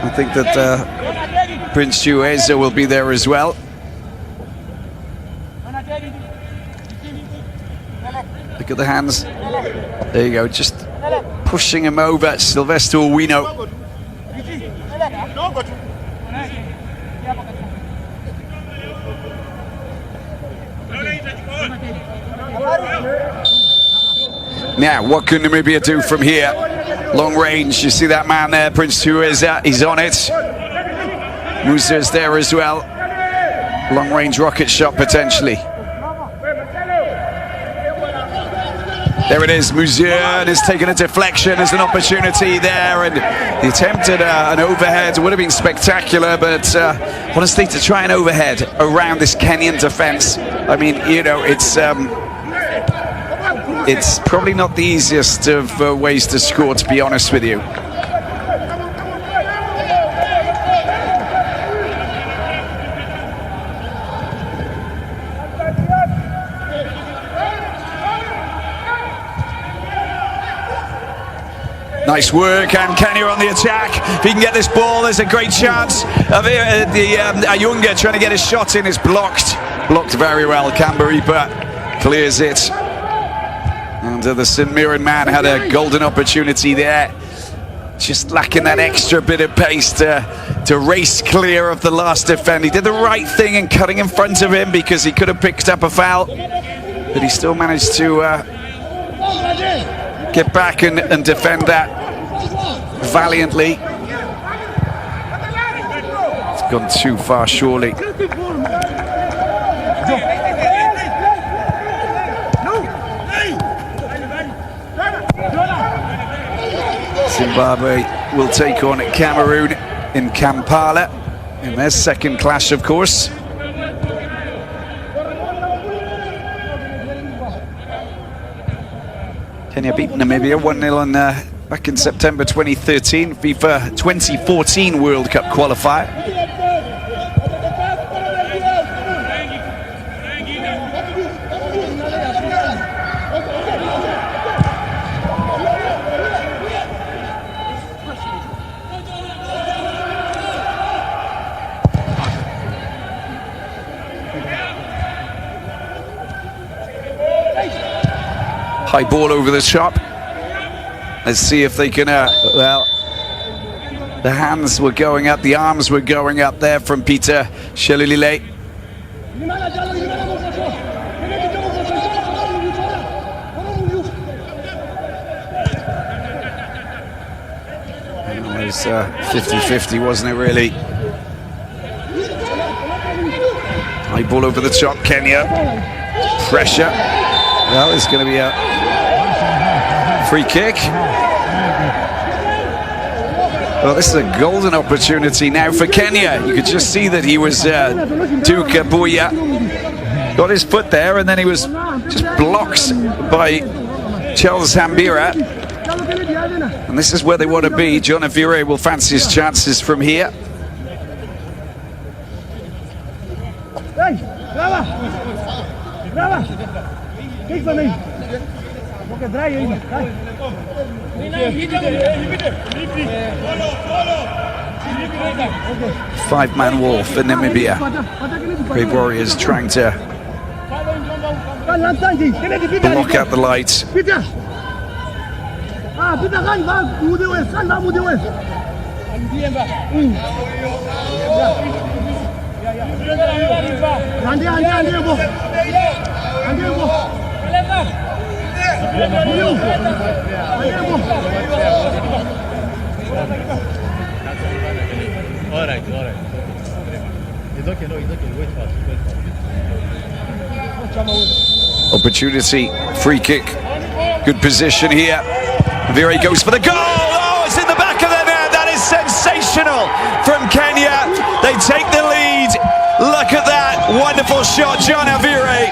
I think that Prince Chiueza will be there as well. Look at the hands. There you go, just pushing him over. Sylvester Owino. Now, what can Namibia do from here? Long range, you see that man there, Prince Chiueza, he's on it. Musa's there as well. Long range rocket shot potentially. There it is, Musa has taken a deflection as an opportunity there, and he attempted an overhead. It would have been spectacular, but honestly, to try an overhead around this Kenyan defense, I mean, you know, it's probably not the easiest of ways to score, to be honest with you. Nice work, and Kenya on the attack. If he can get this ball, there's a great chance of Ayunga trying to get his shot in. It's blocked very well. Kambaripa clears it. And the St Mirren man had a golden opportunity there. Just lacking that extra bit of pace to race clear of the last defender. He did the right thing in cutting in front of him because he could have picked up a foul, but he still managed to get back and defend that valiantly. It's gone too far, surely. Zimbabwe will take on Cameroon in Kampala in their second clash, of course. Kenya beat Namibia 1-0 back in September 2013, FIFA 2014 World Cup qualifier. High ball over the top. Let's see if they can, well, the hands were going up, the arms were going up there from Peter Shelulile. It was 50-50, wasn't it, really? High ball over the top, Kenya. Pressure. Well, it's going to be a free kick. Well, this is a golden opportunity now for Kenya. You could just see that he was Duka Buya. Got his foot there, and then he was just blocked by Charles Hambira. And this is where they want to be. John Avire will fancy his chances from here. Five-man wall for Namibia. Brave Warriors trying to block out the lights. All right. It's okay, no, it's okay. Wait fast. Opportunity, free kick. Good position here. Vire goes for the goal. Oh, it's in the back of the net. That is sensational from Kenya. They take the lead. Look at that. Wonderful shot, John Avire.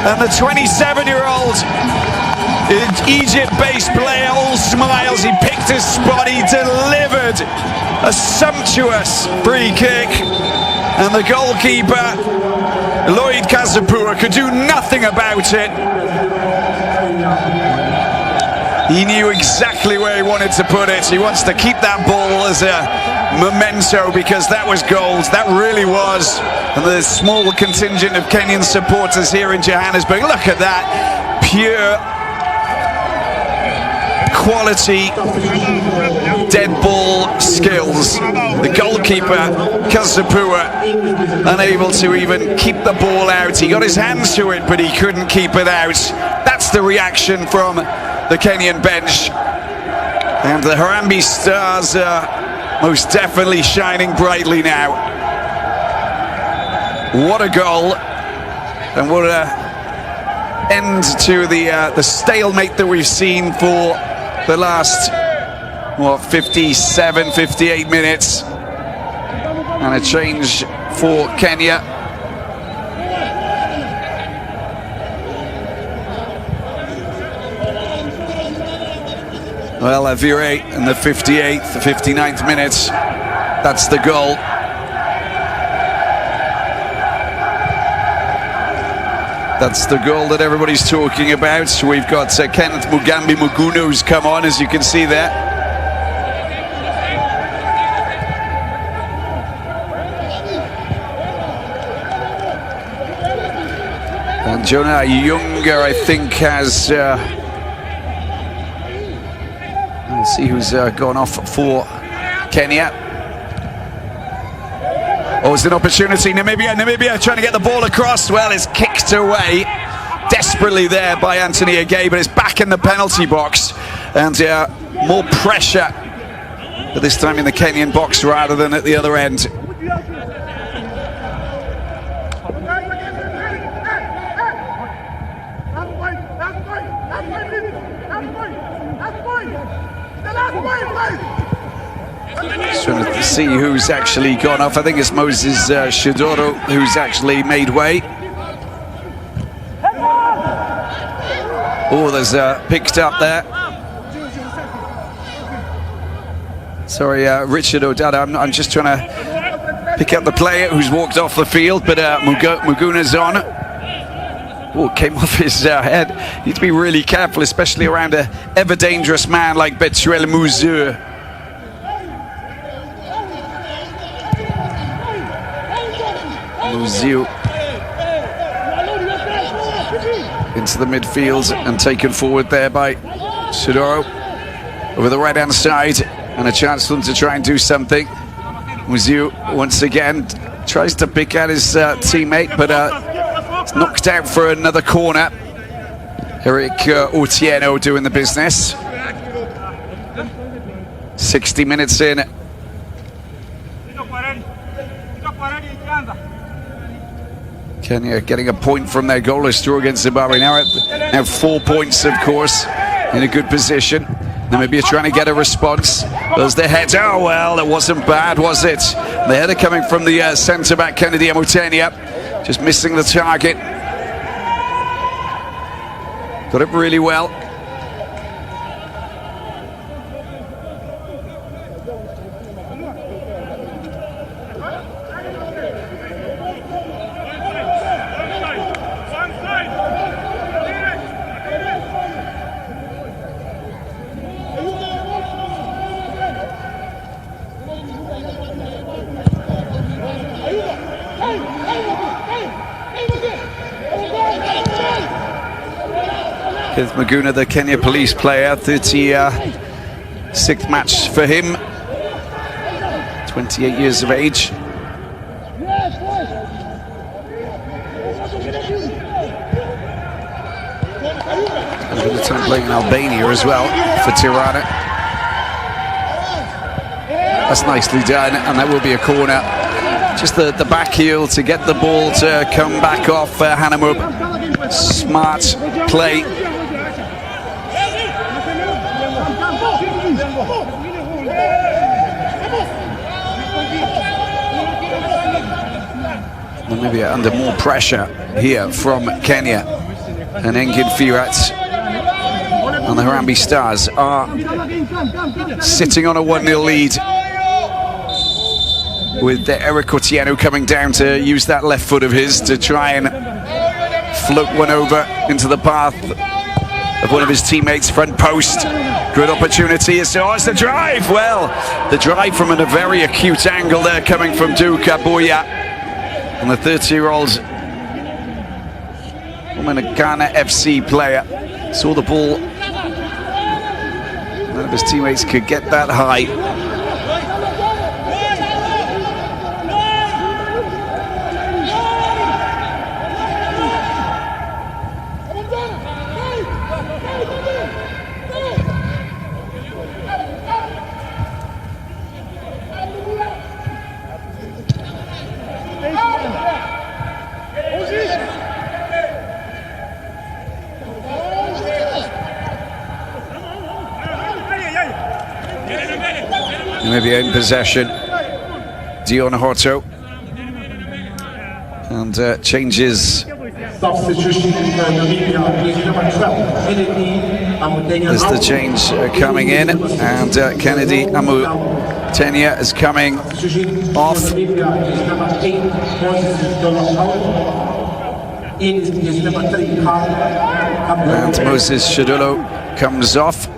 And the 27-year-old Egypt-based player all smiles. He picked his spot. He delivered a sumptuous free kick. And the goalkeeper, Lloyd Kazapua, could do nothing about it. He knew exactly where he wanted to put it. He wants to keep that ball as a memento because that was gold. That really was. And the small contingent of Kenyan supporters here in Johannesburg. Look at that. Pure quality dead ball skills. The goalkeeper, Kazapua, unable to even keep the ball out. He got his hands to it, but he couldn't keep it out. That's the reaction from the Kenyan bench. And the Harambee Stars are most definitely shining brightly now. What a goal. And what a end to the stalemate that we've seen for the last, 57, 58 minutes. And a change for Kenya. Well, Avire in the 58th, the 59th minutes. That's the goal. That's the goal that everybody's talking about. We've got Kenneth Mugambi Mugunu who's come on, as you can see there. And Jonah Younger, I think, has... let's see who's gone off for Kenya. Oh, it's an opportunity. Namibia trying to get the ball across. Well, it's kicked away desperately there by Anthony Agay, but it's back in the penalty box. And more pressure, but this time in the Kenyan box rather than at the other end. Just trying to see who's actually gone off. I think it's Moses Shidoro who's actually made way. Oh, there's picked up there. Sorry, Richard O'Dada, I'm just trying to pick up the player who's walked off the field, but Muguna's on. Oh, came off his head. You need to be really careful, especially around an ever-dangerous man like Betuel Mouzeur. Mouzeur into the midfield and taken forward there by Sudoro over the right-hand side, and a chance for them to try and do something. Mouzeur once again tries to pick out his teammate, but it's knocked out for another corner. Eric Otieno doing the business. 60 minutes in. Kenya getting a point from their goalless draw against Zimbabwe. Now 4 points, of course, in a good position. Namibia trying to get a response. There's the header. Oh, well, it wasn't bad, was it? The header coming from the centre-back, Kennedy Amutenia, just missing the target. Got it really well. Kenneth Maguna, the Kenya Police player, 36th match for him, 28 years of age. A bit of time playing in Albania as well for Tirana. That's nicely done, and that will be a corner. Just the back heel to get the ball to come back off Hanamub. Smart play. Namibia under more pressure here from Kenya, and Engin Firat and the Harambee Stars are sitting on a 1-0 lead, with Eric Otieno coming down to use that left foot of his to try and float one over into the path of one of his teammates, front post. Good opportunity. It's the drive. Well, the drive from a very acute angle there coming from Duka Boya. And the 30-year-old Ghana FC player saw the ball. None of his teammates could get that high. Namibia in possession. Dion Horto. And changes. There's the change coming in. And Kennedy Amutenia is coming off. And Moses Shadulo comes off.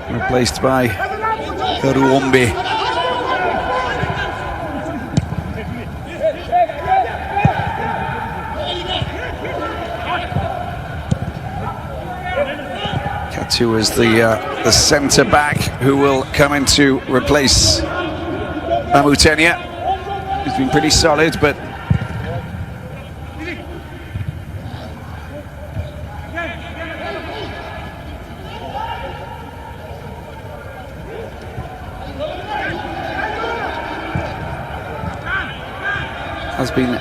Replaced by Harambee. Katu is the centre back who will come in to replace Amutenia. He's been pretty solid, but has been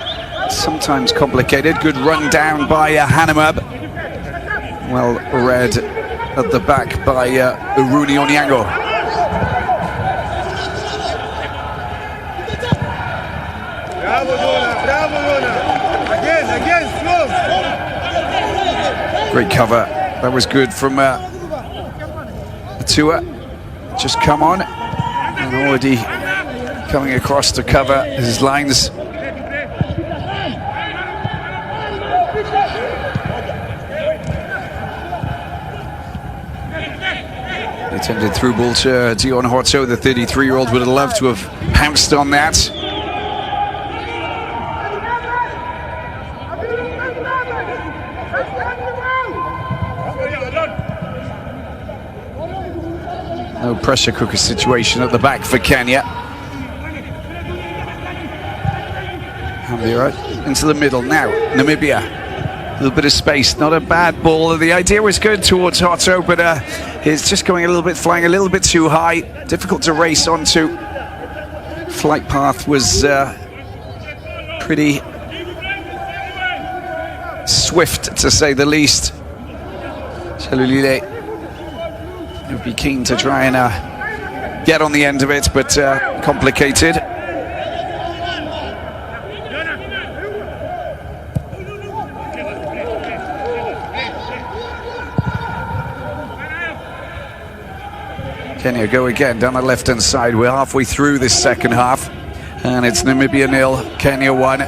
sometimes complicated. Good run down by Hanamab. Well read at the back by Uruni Onyango. Bravo, Again. Great cover. That was good from Atua. Just come on. And already coming across to cover his lines. Attempted through ball to Dion Horto. The 33-year-old would have loved to have pounced on that. No pressure cooker situation at the back for Kenya. Harambee right into the middle now. Namibia, a little bit of space, not a bad ball. The idea was good towards Horto, but it's just going a little bit, flying a little bit too high. Difficult to race onto. Flight path was pretty swift, to say the least. Chelulile would be keen to try and get on the end of it, but complicated. Kenya go again down the left-hand side. We're halfway through this second half, and it's Namibia 0, Kenya 1,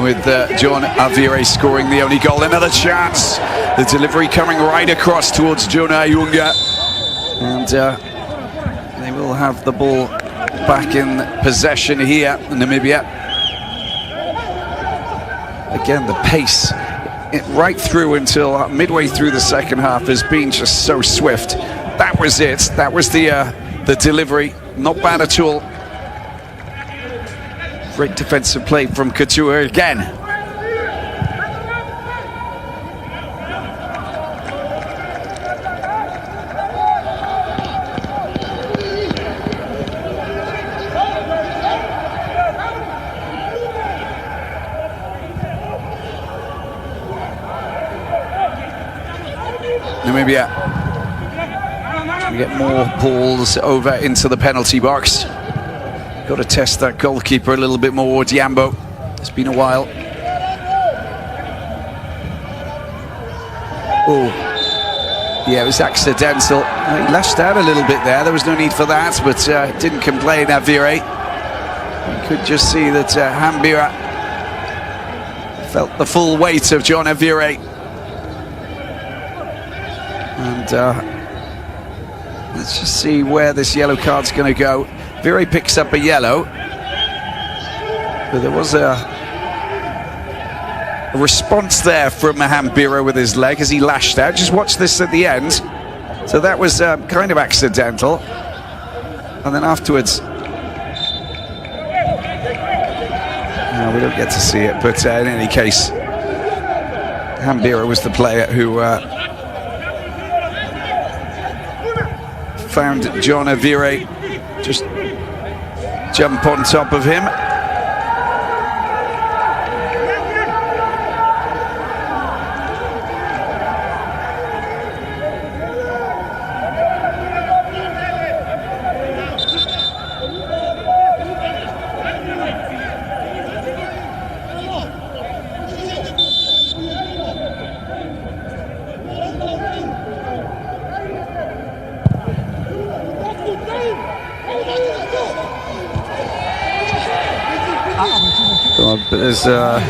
with John Avire scoring the only goal. Another chance. The delivery coming right across towards Jonah Ayunga. And they will have the ball back in possession here, Namibia. Again, the pace right through until midway through the second half has been just so swift. That was it. That was the delivery. Not bad at all. Great defensive play from Couture again. Namibia trying to get more balls over into the penalty box. Got to test that goalkeeper a little bit more, Diambo. It's been a while. Oh, yeah, it was accidental. He lashed out a little bit there. There was no need for that, but didn't complain, Avire. You could just see that Harambee felt the full weight of John Avire. And let's just see where this yellow card's going to go. Vire picks up a yellow, but there was a response there from Harambee with his leg as he lashed out. Just watch this at the end. So that was kind of accidental. And then afterwards, no, we don't get to see it, but in any case, Harambee was the player who found John Avire just jump on top of him. But there's a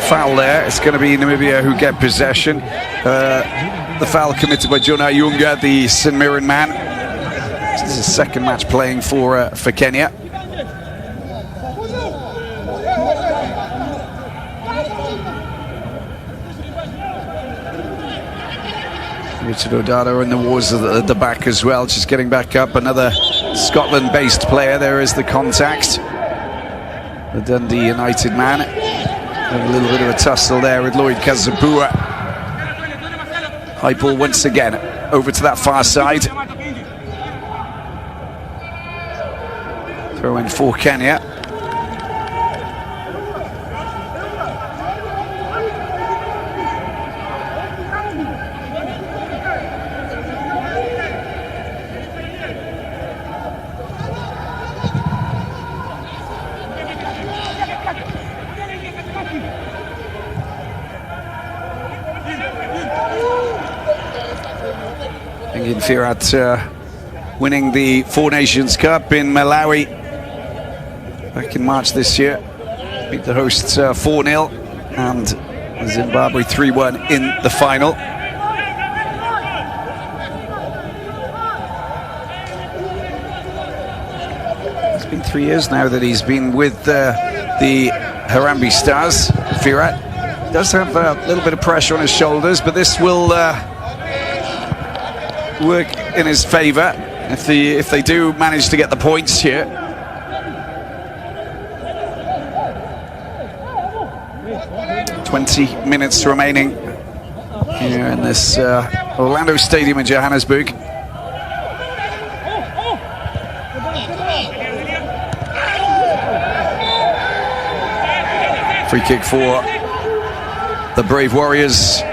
foul there. It's going to be Namibia who get possession. The foul committed by Jonah Ayunga, the St Mirren man. This is his second match playing for Kenya. Richard O'Dada in the wars at the back as well, just getting back up. Another Scotland-based player. There is the contact. The Dundee United man. A little bit of a tussle there with Lloyd Kazabua. High ball once again over to that far side. Throw in for Kenya. Indian Firat winning the Four Nations Cup in Malawi back in March this year. Beat the hosts 4-0 and Zimbabwe 3-1 in the final. It's been 3 years now that he's been with the Harambee Stars. Firat does have a little bit of pressure on his shoulders, but this will work in his favour if they do manage to get the points here. "20 minutes remaining here in this Orlando Stadium in Johannesburg. Free kick for the Brave Warriors.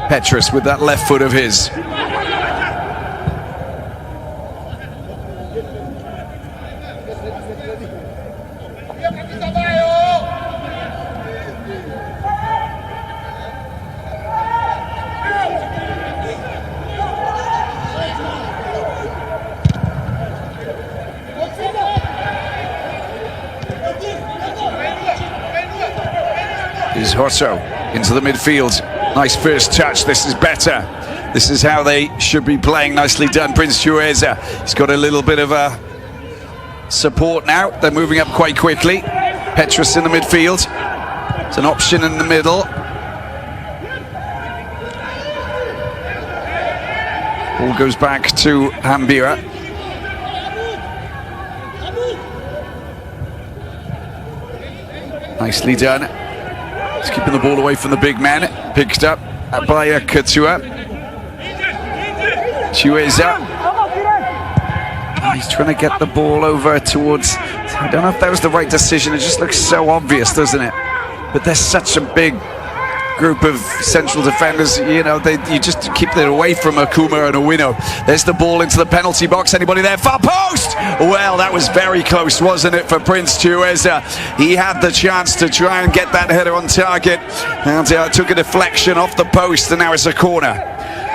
Petrus with that left foot of his. Is Hosso into the midfield. Nice first touch. This is better. This is how they should be playing. Nicely done, Prince Chiueza. He's got a little bit of support now. They're moving up quite quickly. Petrus in the midfield. It's an option in the middle. Ball goes back to Hambira. Nicely done. He's keeping the ball away from the big man. Picked up by Katua. Chiueza. Oh, he's trying to get the ball over towards... I don't know if that was the right decision. It just looks so obvious, doesn't it? But there's such a big group of central defenders, you know, you just keep it away from Akuma and Owino. There's the ball into the penalty box. Anybody there? Far post! Well, that was very close, wasn't it, for Prince Chiueza? He had the chance to try and get that header on target and took a deflection off the post, and now it's a corner.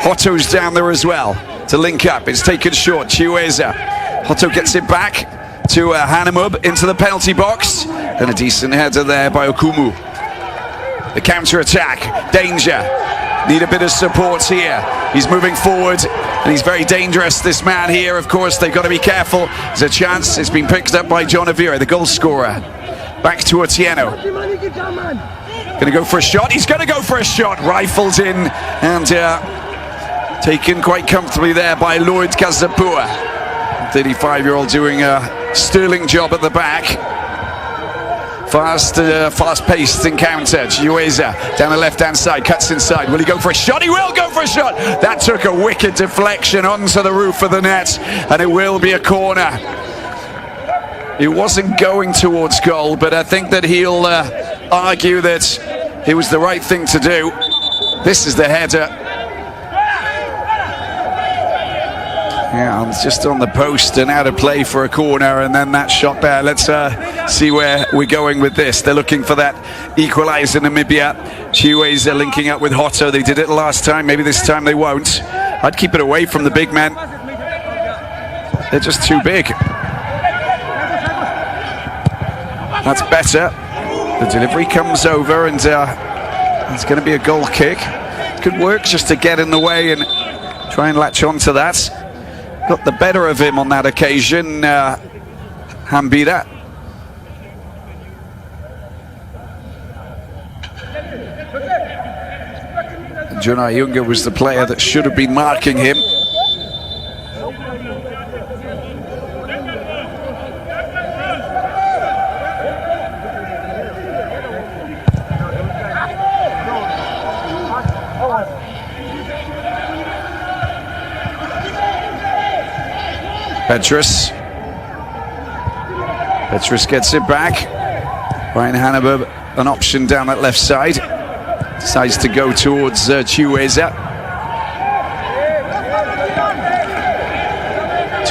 Hotto's down there as well to link up. It's taken short. Chiueza. Hotto gets it back to Hanamub into the penalty box, and a decent header there by Okumu. The counter-attack, danger. Need a bit of support here. He's moving forward, and he's very dangerous, this man here. Of course, they've got to be careful. There's a chance. It's been picked up by John Avira, the goal scorer. Back to Otieno. Going to go for a shot. He's going to go for a shot. Rifled in and taken quite comfortably there by Lloyd Kazapua. 35-year-old doing a sterling job at the back. Fast-paced encounter. Chiueza down the left-hand side, cuts inside. Will he go for a shot? He will go for a shot! That took a wicked deflection onto the roof of the net, and it will be a corner. It wasn't going towards goal, but I think that he'll argue that it was the right thing to do. This is the header. Yeah, it's just on the post and out of play for a corner, and then that shot there. Let's see where we're going with this. They're looking for that equaliser, Namibia. Chiueza linking up with Hotto. They did it last time. Maybe this time they won't. I'd keep it away from the big men. They're just too big. That's better. The delivery comes over, and it's going to be a goal kick. Good work just to get in the way and try and latch on to that. Got the better of him on that occasion, Hambira. Jonah Ayunga was the player that should have been marking him. Petrus gets it back. Ryan Hannibal, an option down that left side. Decides to go towards Chiueza.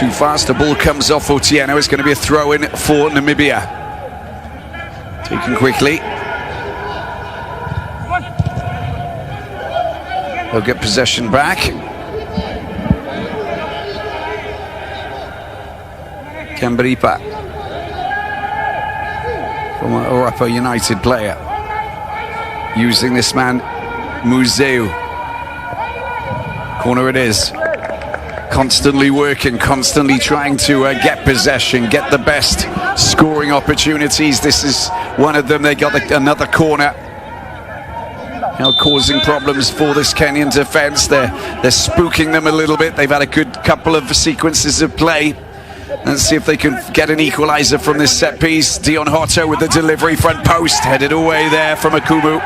too fast. The ball comes off Otieno. It's going to be a throw-in for Namibia. Taken quickly. They'll get possession back. Kambaripa, former Orapa United player, using this man, Museu. Corner it is. Constantly working, constantly trying to get possession, get the best scoring opportunities. This is one of them. They got another corner. Now causing problems for this Kenyan defence. They're spooking them a little bit. They've had a good couple of sequences of play. Let's see if they can get an equaliser from this set piece. Dion Hotto with the delivery, front post, headed away there from Akumu.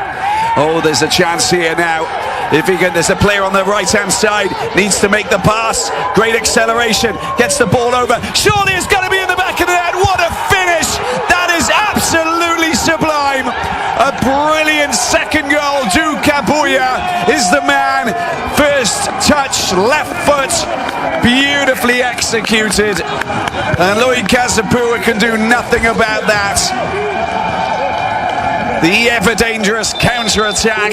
Oh, there's a chance here now. If he can, there's a player on the right-hand side, needs to make the pass. Great acceleration, gets the ball over. Surely it's going to be in the back of the net. What a finish! That is absolutely sublime. A brilliant second goal. Du Kabuya is the man. First touch, left foot, beautifully executed. And Lloyd Kazapua can do nothing about that. The ever-dangerous counter-attack.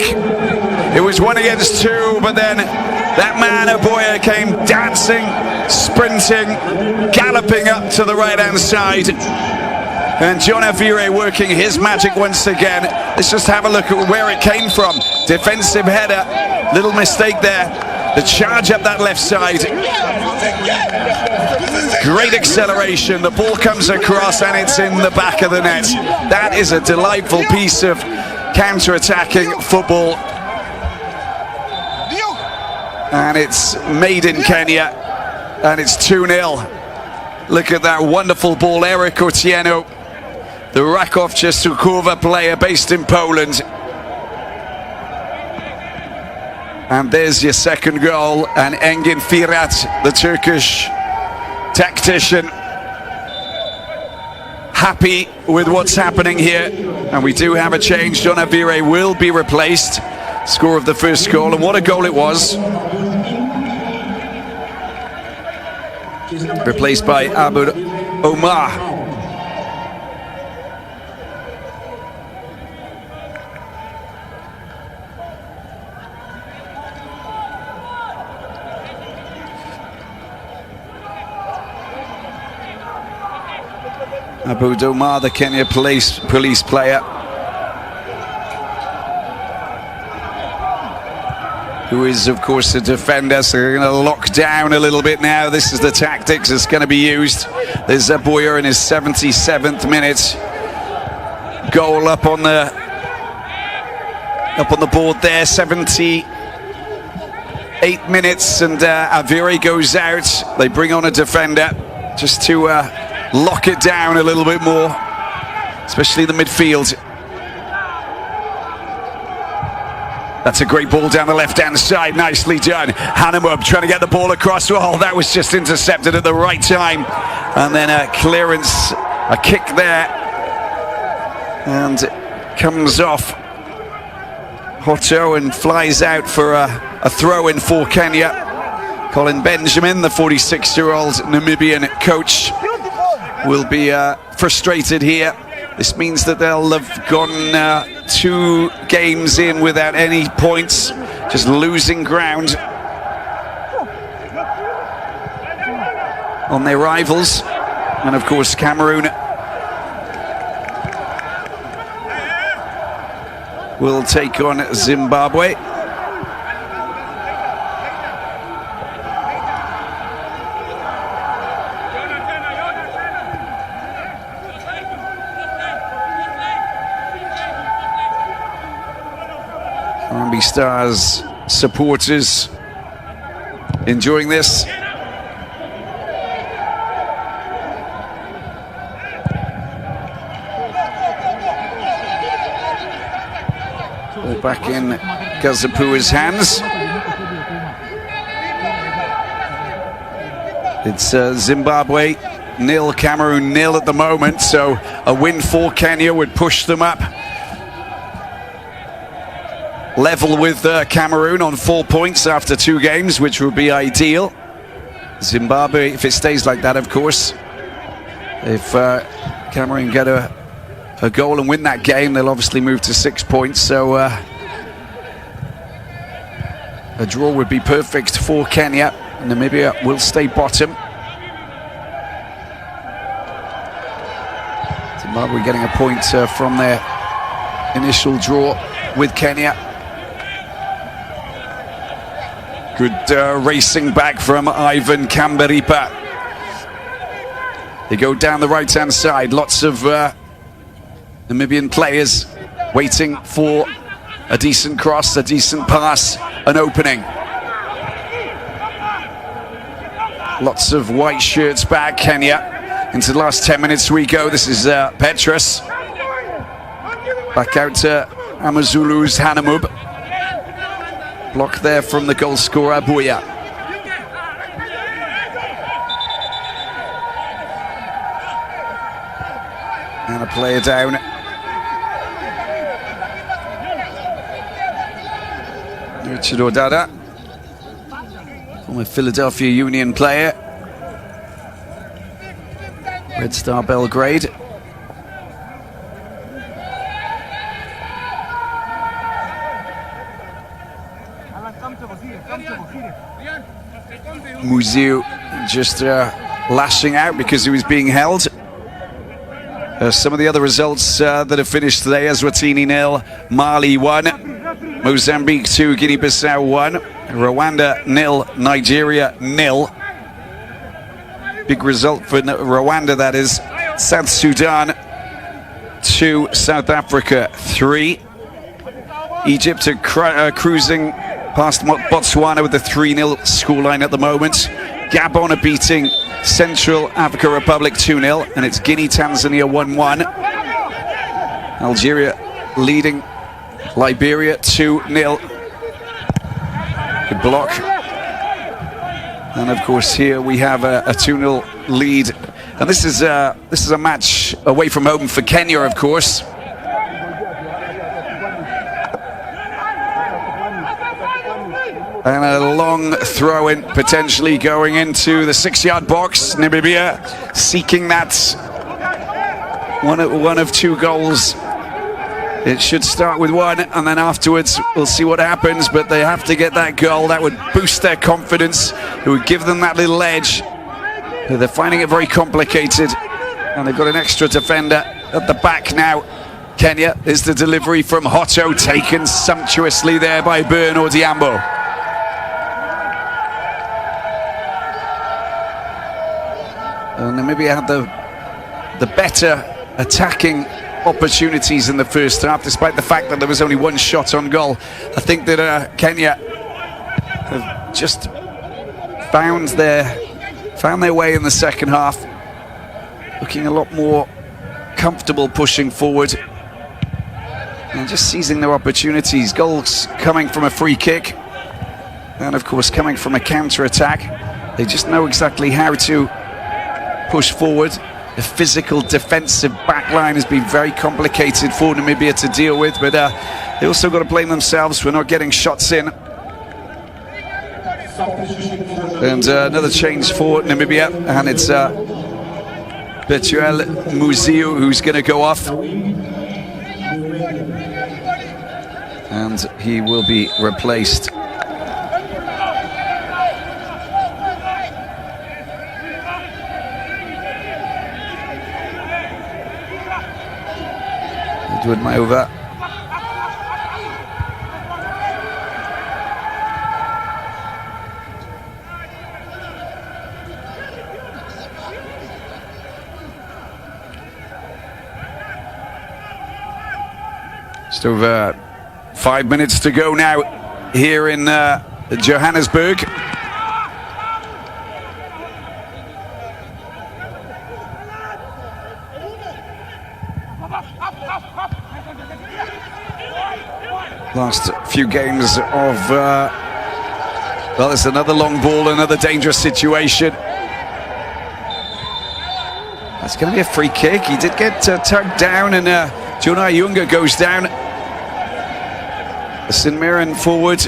It was 1 against 2, but then that man, Aboya, came dancing, sprinting, galloping up to the right-hand side. And John Avire working his magic once again. Let's just have a look at where it came from. Defensive header, little mistake there. The charge up that left side. Great acceleration, the ball comes across and it's in the back of the net. That is a delightful piece of counter-attacking football. And it's made in Kenya, and it's 2-0. Look at that wonderful ball, Eric Otieno, the Raków Częstochowa player based in Poland. And there's your second goal, and Engin Firat, the Turkish tactician, happy with what's happening here. And we do have a change. John Avire will be replaced. Score of the first goal, and what a goal it was. Replaced by Abu Omar. Abu Omar, the Kenya police player, who is, of course, a defender, so they're going to lock down a little bit now. This is the tactics that's going to be used. There's Aboya in his 77th minute. Goal up on the board there, 78 minutes, and Avire goes out. They bring on a defender just to lock it down a little bit more, especially the midfield. That's a great ball down the left-hand side, nicely done. Harambee trying to get the ball across. Oh, that was just intercepted at the right time. And then a clearance, a kick there. And comes off Hotto and flies out for a throw-in for Kenya. Colin Benjamin, the 46-year-old Namibian coach, will be frustrated here. This means that they'll have gone 2 games in without any points, just losing ground on their rivals. And of course Cameroon will take on Zimbabwe. Harambee Stars supporters enjoying this. Ball back in Kazapua's hands. It's Zimbabwe 0, Cameroon 0 at the moment, so a win for Kenya would push them up level with Cameroon on 4 points after 2 games, which would be ideal. Zimbabwe, if it stays like that, of course. If Cameroon get a goal and win that game, they'll obviously move to 6 points. So a draw would be perfect for Kenya. Namibia will stay bottom. Zimbabwe getting a point from their initial draw with Kenya. Good racing back from Ivan Kamberipa. They go down the right-hand side. Lots of Namibian players waiting for a decent cross, a decent pass, an opening. Lots of white shirts back, Kenya. Into the last 10 minutes we go. This is Petrus. Back out to Amazulu's Hanamub. Block there from the goal scorer, Buya. And a player down. Richard Odada, former Philadelphia Union player. Red Star Belgrade. Muziu just lashing out because he was being held. Some of the other results that have finished today: Eswatini 0, Mali 1, Mozambique 2, Guinea-Bissau 1, Rwanda 0, Nigeria 0. Big result for Rwanda, that is. South Sudan 2, South Africa 3. Egypt are cruising past Botswana with a 3-0 scoreline at the moment. Gabon are beating Central Africa Republic 2-0, and it's Guinea-Tanzania 1-1. Algeria leading Liberia 2-0. Good block. And of course here we have a 2-0 lead. And this is a match away from home for Kenya, of course. And a long throw-in potentially going into the 6-yard box. Namibia seeking that one of 2 goals. It should start with 1, and then afterwards we'll see what happens, but they have to get that goal. That would boost their confidence. It would give them that little edge. But they're finding it very complicated, and they've got an extra defender at the back now. Kenya is the delivery from Hotto, taken sumptuously there by Byrne Odiambo. Namibia had the better attacking opportunities in the first half, despite the fact that there was only 1 shot on goal. I think that Kenya have just found their way in the second half, looking a lot more comfortable pushing forward and just seizing their opportunities. Goals coming from a free kick and of course coming from a counter-attack. They just know exactly how to push forward. The physical defensive backline has been very complicated for Namibia to deal with, but they also got to blame themselves for not getting shots in. And another change for Namibia, and it's Betuel Muziu who's going to go off. And he will be replaced. Edward Maova. Just over 5 minutes to go now here in Johannesburg. Last few games of, well, it's another long ball, another dangerous situation. That's going to be a free kick. He did get tugged down, and Jonah Ayunga goes down. St Mirren forward.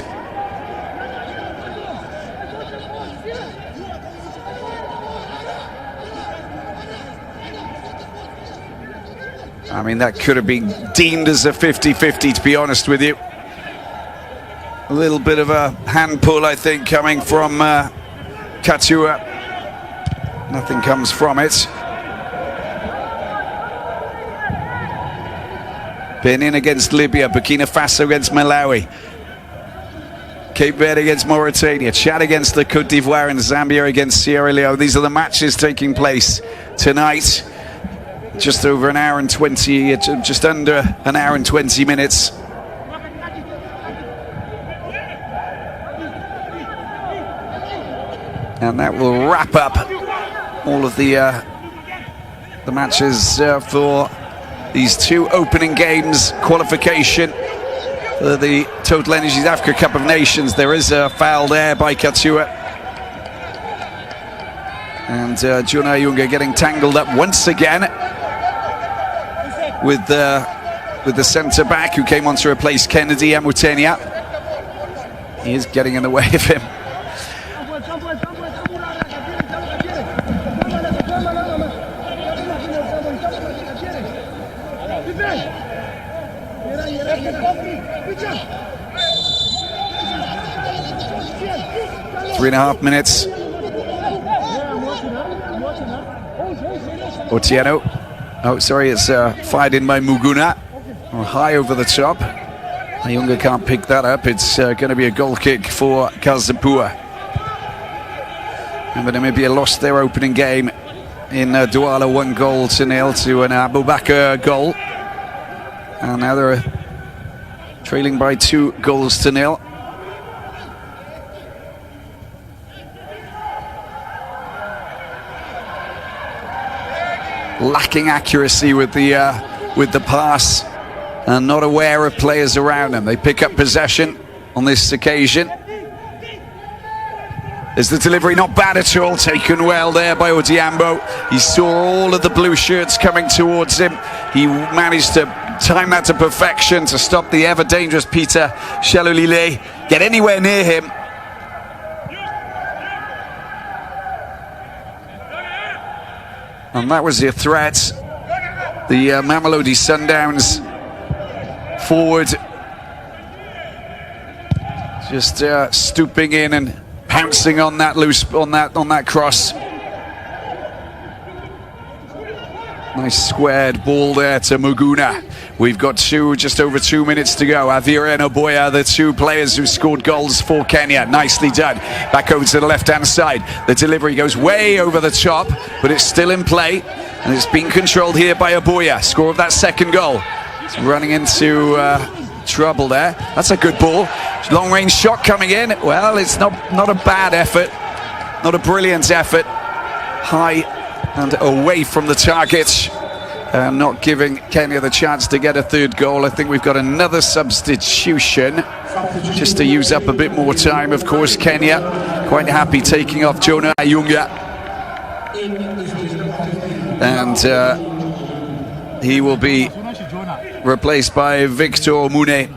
I mean, that could have been deemed as a 50-50, to be honest with you. A little bit of a hand pull, I think, coming from Katua. Nothing comes from it. Benin against Libya, Burkina Faso against Malawi, Cape Verde against Mauritania, Chad against the Côte d'Ivoire, and Zambia against Sierra Leone. These are the matches taking place tonight. Just over an hour and 20, just under an hour and 20 minutes. And that will wrap up all of the matches for these two opening games, qualification for the Total Energies Africa Cup of Nations. There is a foul there by Katua. And Jonah Ayunga getting tangled up once again with the centre back who came on to replace Kennedy Amutenia. He is getting in the way of him. Three and a half minutes. Otieno. Oh, sorry, it's fired in by Muguna. High over the top. Ayunga can't pick that up. It's going to be a goal kick for Kazapua. And Namibia lost their opening game in Douala, 1-0 to an Abubakar goal. And now they're trailing by 2-0. Lacking accuracy with the pass and not aware of players around them. They pick up possession on this occasion. Is the delivery not bad at all? Taken well there by Odiambo. He saw all of the blue shirts coming towards him. He managed to time that to perfection to stop the ever dangerous Peter Shalulile get anywhere near him. And that was their threat. The Mamelodi Sundowns forward just stooping in and pouncing on that on that cross. Nice squared ball there to Muguna. We've got just over 2 minutes to go. Avira and Oboya, the two players who scored goals for Kenya. Nicely done. Back over to the left-hand side. The delivery goes way over the top, but it's still in play, and it's being controlled here by Oboya. Score of that second goal. It's running into trouble there. That's a good ball. Long-range shot coming in. Well, it's not a bad effort. Not a brilliant effort. High and away from the target. Not giving Kenya the chance to get a third goal. I think we've got another substitution just to use up a bit more time. Of course, Kenya quite happy taking off Jonah Ayunga. And he will be replaced by Victor Mune.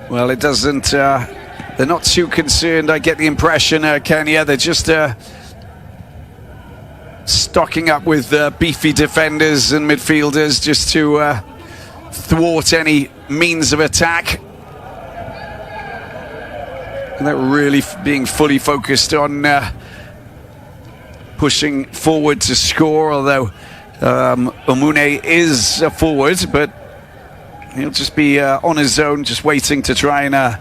Well, it doesn't, they're not too concerned, I get the impression, Kenya. They're just stocking up with beefy defenders and midfielders just to thwart any means of attack. And they're really being fully focused on pushing forward to score, although Omune is a forward, but he'll just be on his own, just waiting to try and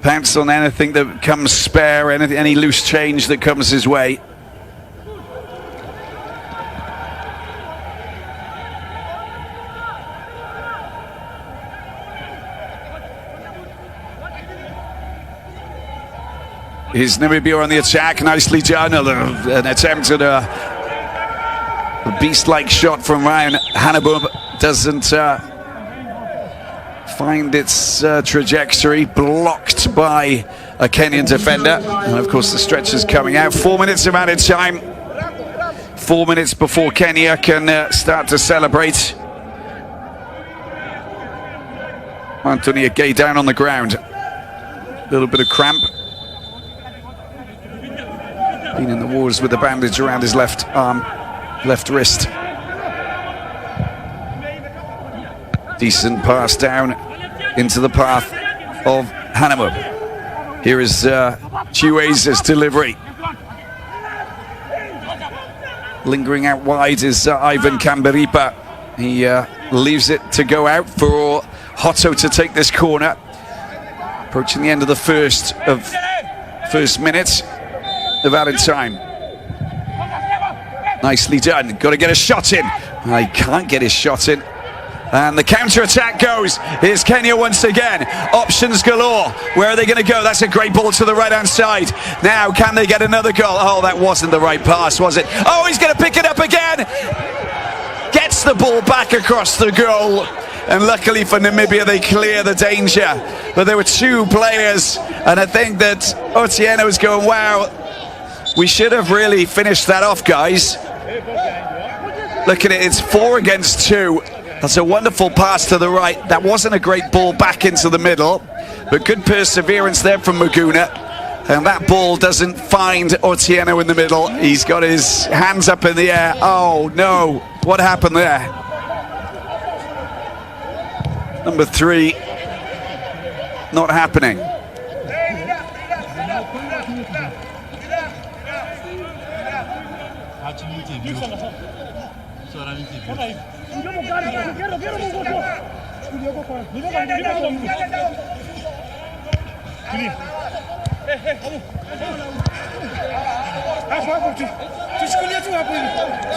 pounce on anything that comes spare, any loose change that comes his way. Here's Namibia on the attack, nicely done. An attempt at a beast-like shot from Ryan Hannibal doesn't find its trajectory, blocked by a Kenyan defender. And of course the stretch is coming out. 4 minutes of added time. 4 minutes before Kenya can start to celebrate. Anthony Gay down on the ground. A little bit of cramp. Been in the wars with a bandage around his left arm, left wrist. Decent pass down into the path of Harambee. Here is Chiweza's delivery. Lingering out wide is Ivan Kamberipa. He leaves it to go out for Hotto to take this corner. Approaching the end of the first minute of added time. Nicely done. Got to get a shot in. I can't get his shot in. And the counter-attack goes. Here's Kenya once again. Options galore. Where are they going to go? That's a great ball to the right-hand side. Now, can they get another goal? Oh, that wasn't the right pass, was it? Oh, he's going to pick it up again. Gets the ball back across the goal. And luckily for Namibia, they clear the danger. But there were two players. And I think that Otieno was going, wow, we should have really finished that off, guys. Look at it. It's 4 against 2. That's a wonderful pass to the right. That wasn't a great ball back into the middle, but good perseverance there from Muguna. And that ball doesn't find Otieno in the middle. He's got his hands up in the air. Oh no, what happened there? Number 3, not happening.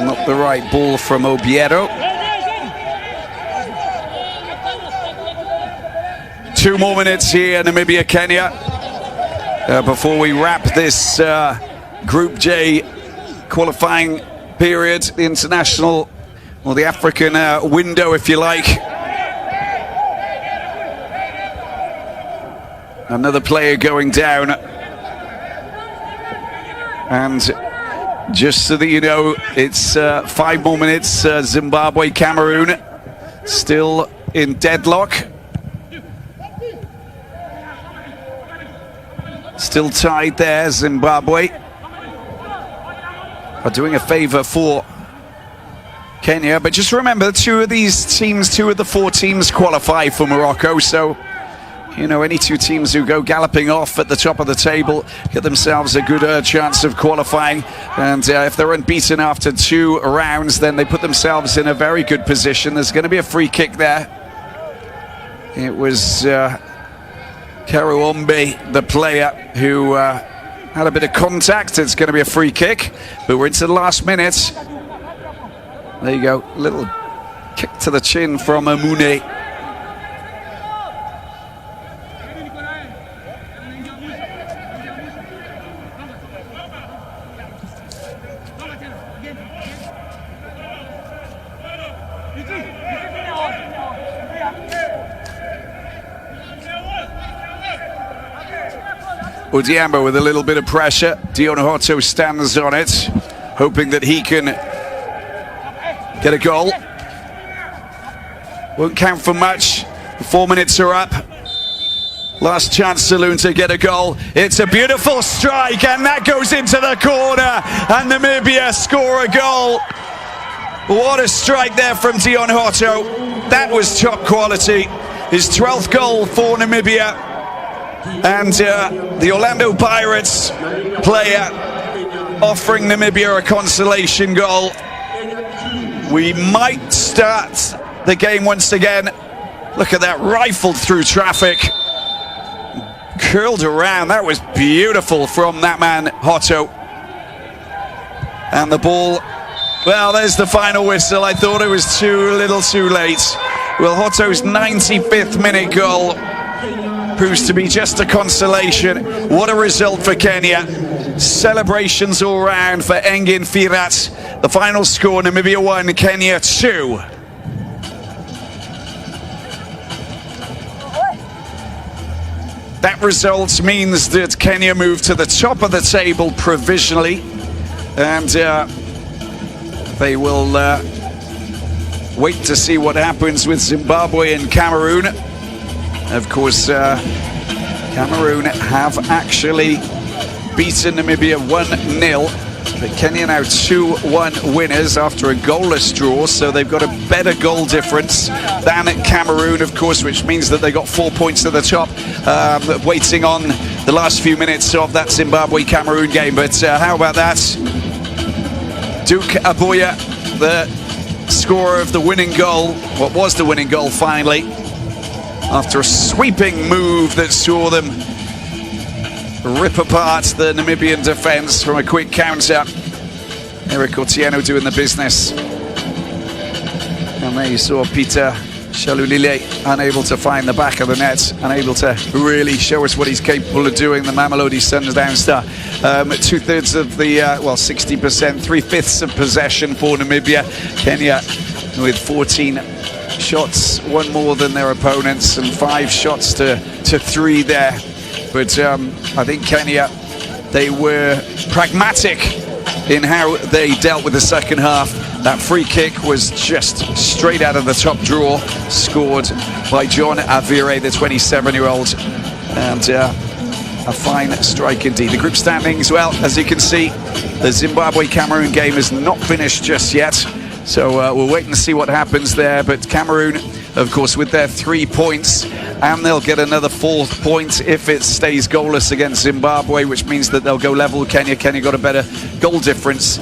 Not the right ball from Obiero. 2 more minutes here, Namibia, Kenya, before we wrap this Group J qualifying period, the international, or the African window, if you like. Another player going down. And just so that you know, it's 5 more minutes. Zimbabwe, Cameroon, still in deadlock. Still tied there, Zimbabwe. Are doing a favour for Kenya, but just remember, 2 of these teams, 2 of the 4 teams qualify for Morocco, so you know, any 2 teams who go galloping off at the top of the table get themselves a good chance of qualifying. And if they're unbeaten after 2 rounds, then they put themselves in a very good position. There's going to be a free kick there. It was Harambee, the player, who had a bit of contact. It's going to be a free kick, but we're into the last minute. There you go, little kick to the chin from Amune. Odiambo with a little bit of pressure. Dion Hotto stands on it, hoping that he can get a goal. Won't count for much. The 4 minutes are up. Last chance, Saloon, to get a goal. It's a beautiful strike, and that goes into the corner, and Namibia score a goal. What a strike there from Dion Hotto. That was top quality. His 12th goal for Namibia. And the Orlando Pirates player offering Namibia a consolation goal. We might start the game once again. Look at that, rifled through traffic. Curled around, that was beautiful from that man, Hotto. And the ball, well, there's the final whistle. I thought it was too little too late. Well, Hotto's 95th minute goal proves to be just a consolation. What a result for Kenya. Celebrations all round for Engin Firat. The final score, Namibia 1, Kenya 2. That result means that Kenya move to the top of the table provisionally, and they will wait to see what happens with Zimbabwe and Cameroon. Of course, Cameroon have actually beaten Namibia 1-0. But Kenya now 2-1 winners after a goalless draw, so they've got a better goal difference than Cameroon, of course, which means that they got 4 points at the top, waiting on the last few minutes of that Zimbabwe-Cameroon game. But how about that? Duke Aboya, the scorer of the winning goal, what was the winning goal finally, after a sweeping move that saw them rip apart the Namibian defence from a quick counter. Eric Otieno doing the business. And there you saw Peter Shalulile unable to find the back of the net, unable to really show us what he's capable of doing, the Mamelodi Sundowns star. 2/3 of the, 60%, 3/5 of possession for Namibia. Kenya with 14 shots, one more than their opponents, and 5 shots to 3 there. But I think Kenya, they were pragmatic in how they dealt with the second half. That free kick was just straight out of the top drawer, scored by John Avire, the 27-year-old. And a fine strike indeed. The group standings, well, as you can see, the Zimbabwe-Cameroon game is not finished just yet. So we'll wait and see what happens there. But Cameroon, of course, with their 3 points, and they'll get another 4th point if it stays goalless against Zimbabwe, which means that they'll go level with Kenya. Kenya got a better goal difference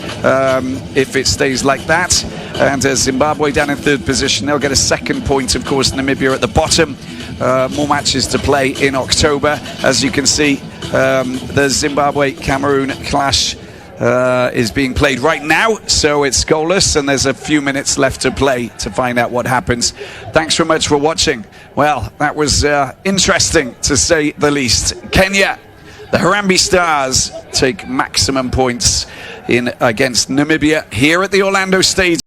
if it stays like that. And Zimbabwe down in 3rd position, they'll get a 2nd point, of course. Namibia at the bottom. More matches to play in October. As you can see, the Zimbabwe-Cameroon clash is being played right now, so it's goalless, and there's a few minutes left to play to find out what happens. Thanks very much for watching. Well, that was interesting, to say the least. Kenya, the Harambee Stars, take maximum points in against Namibia here at the Orlando Stadium.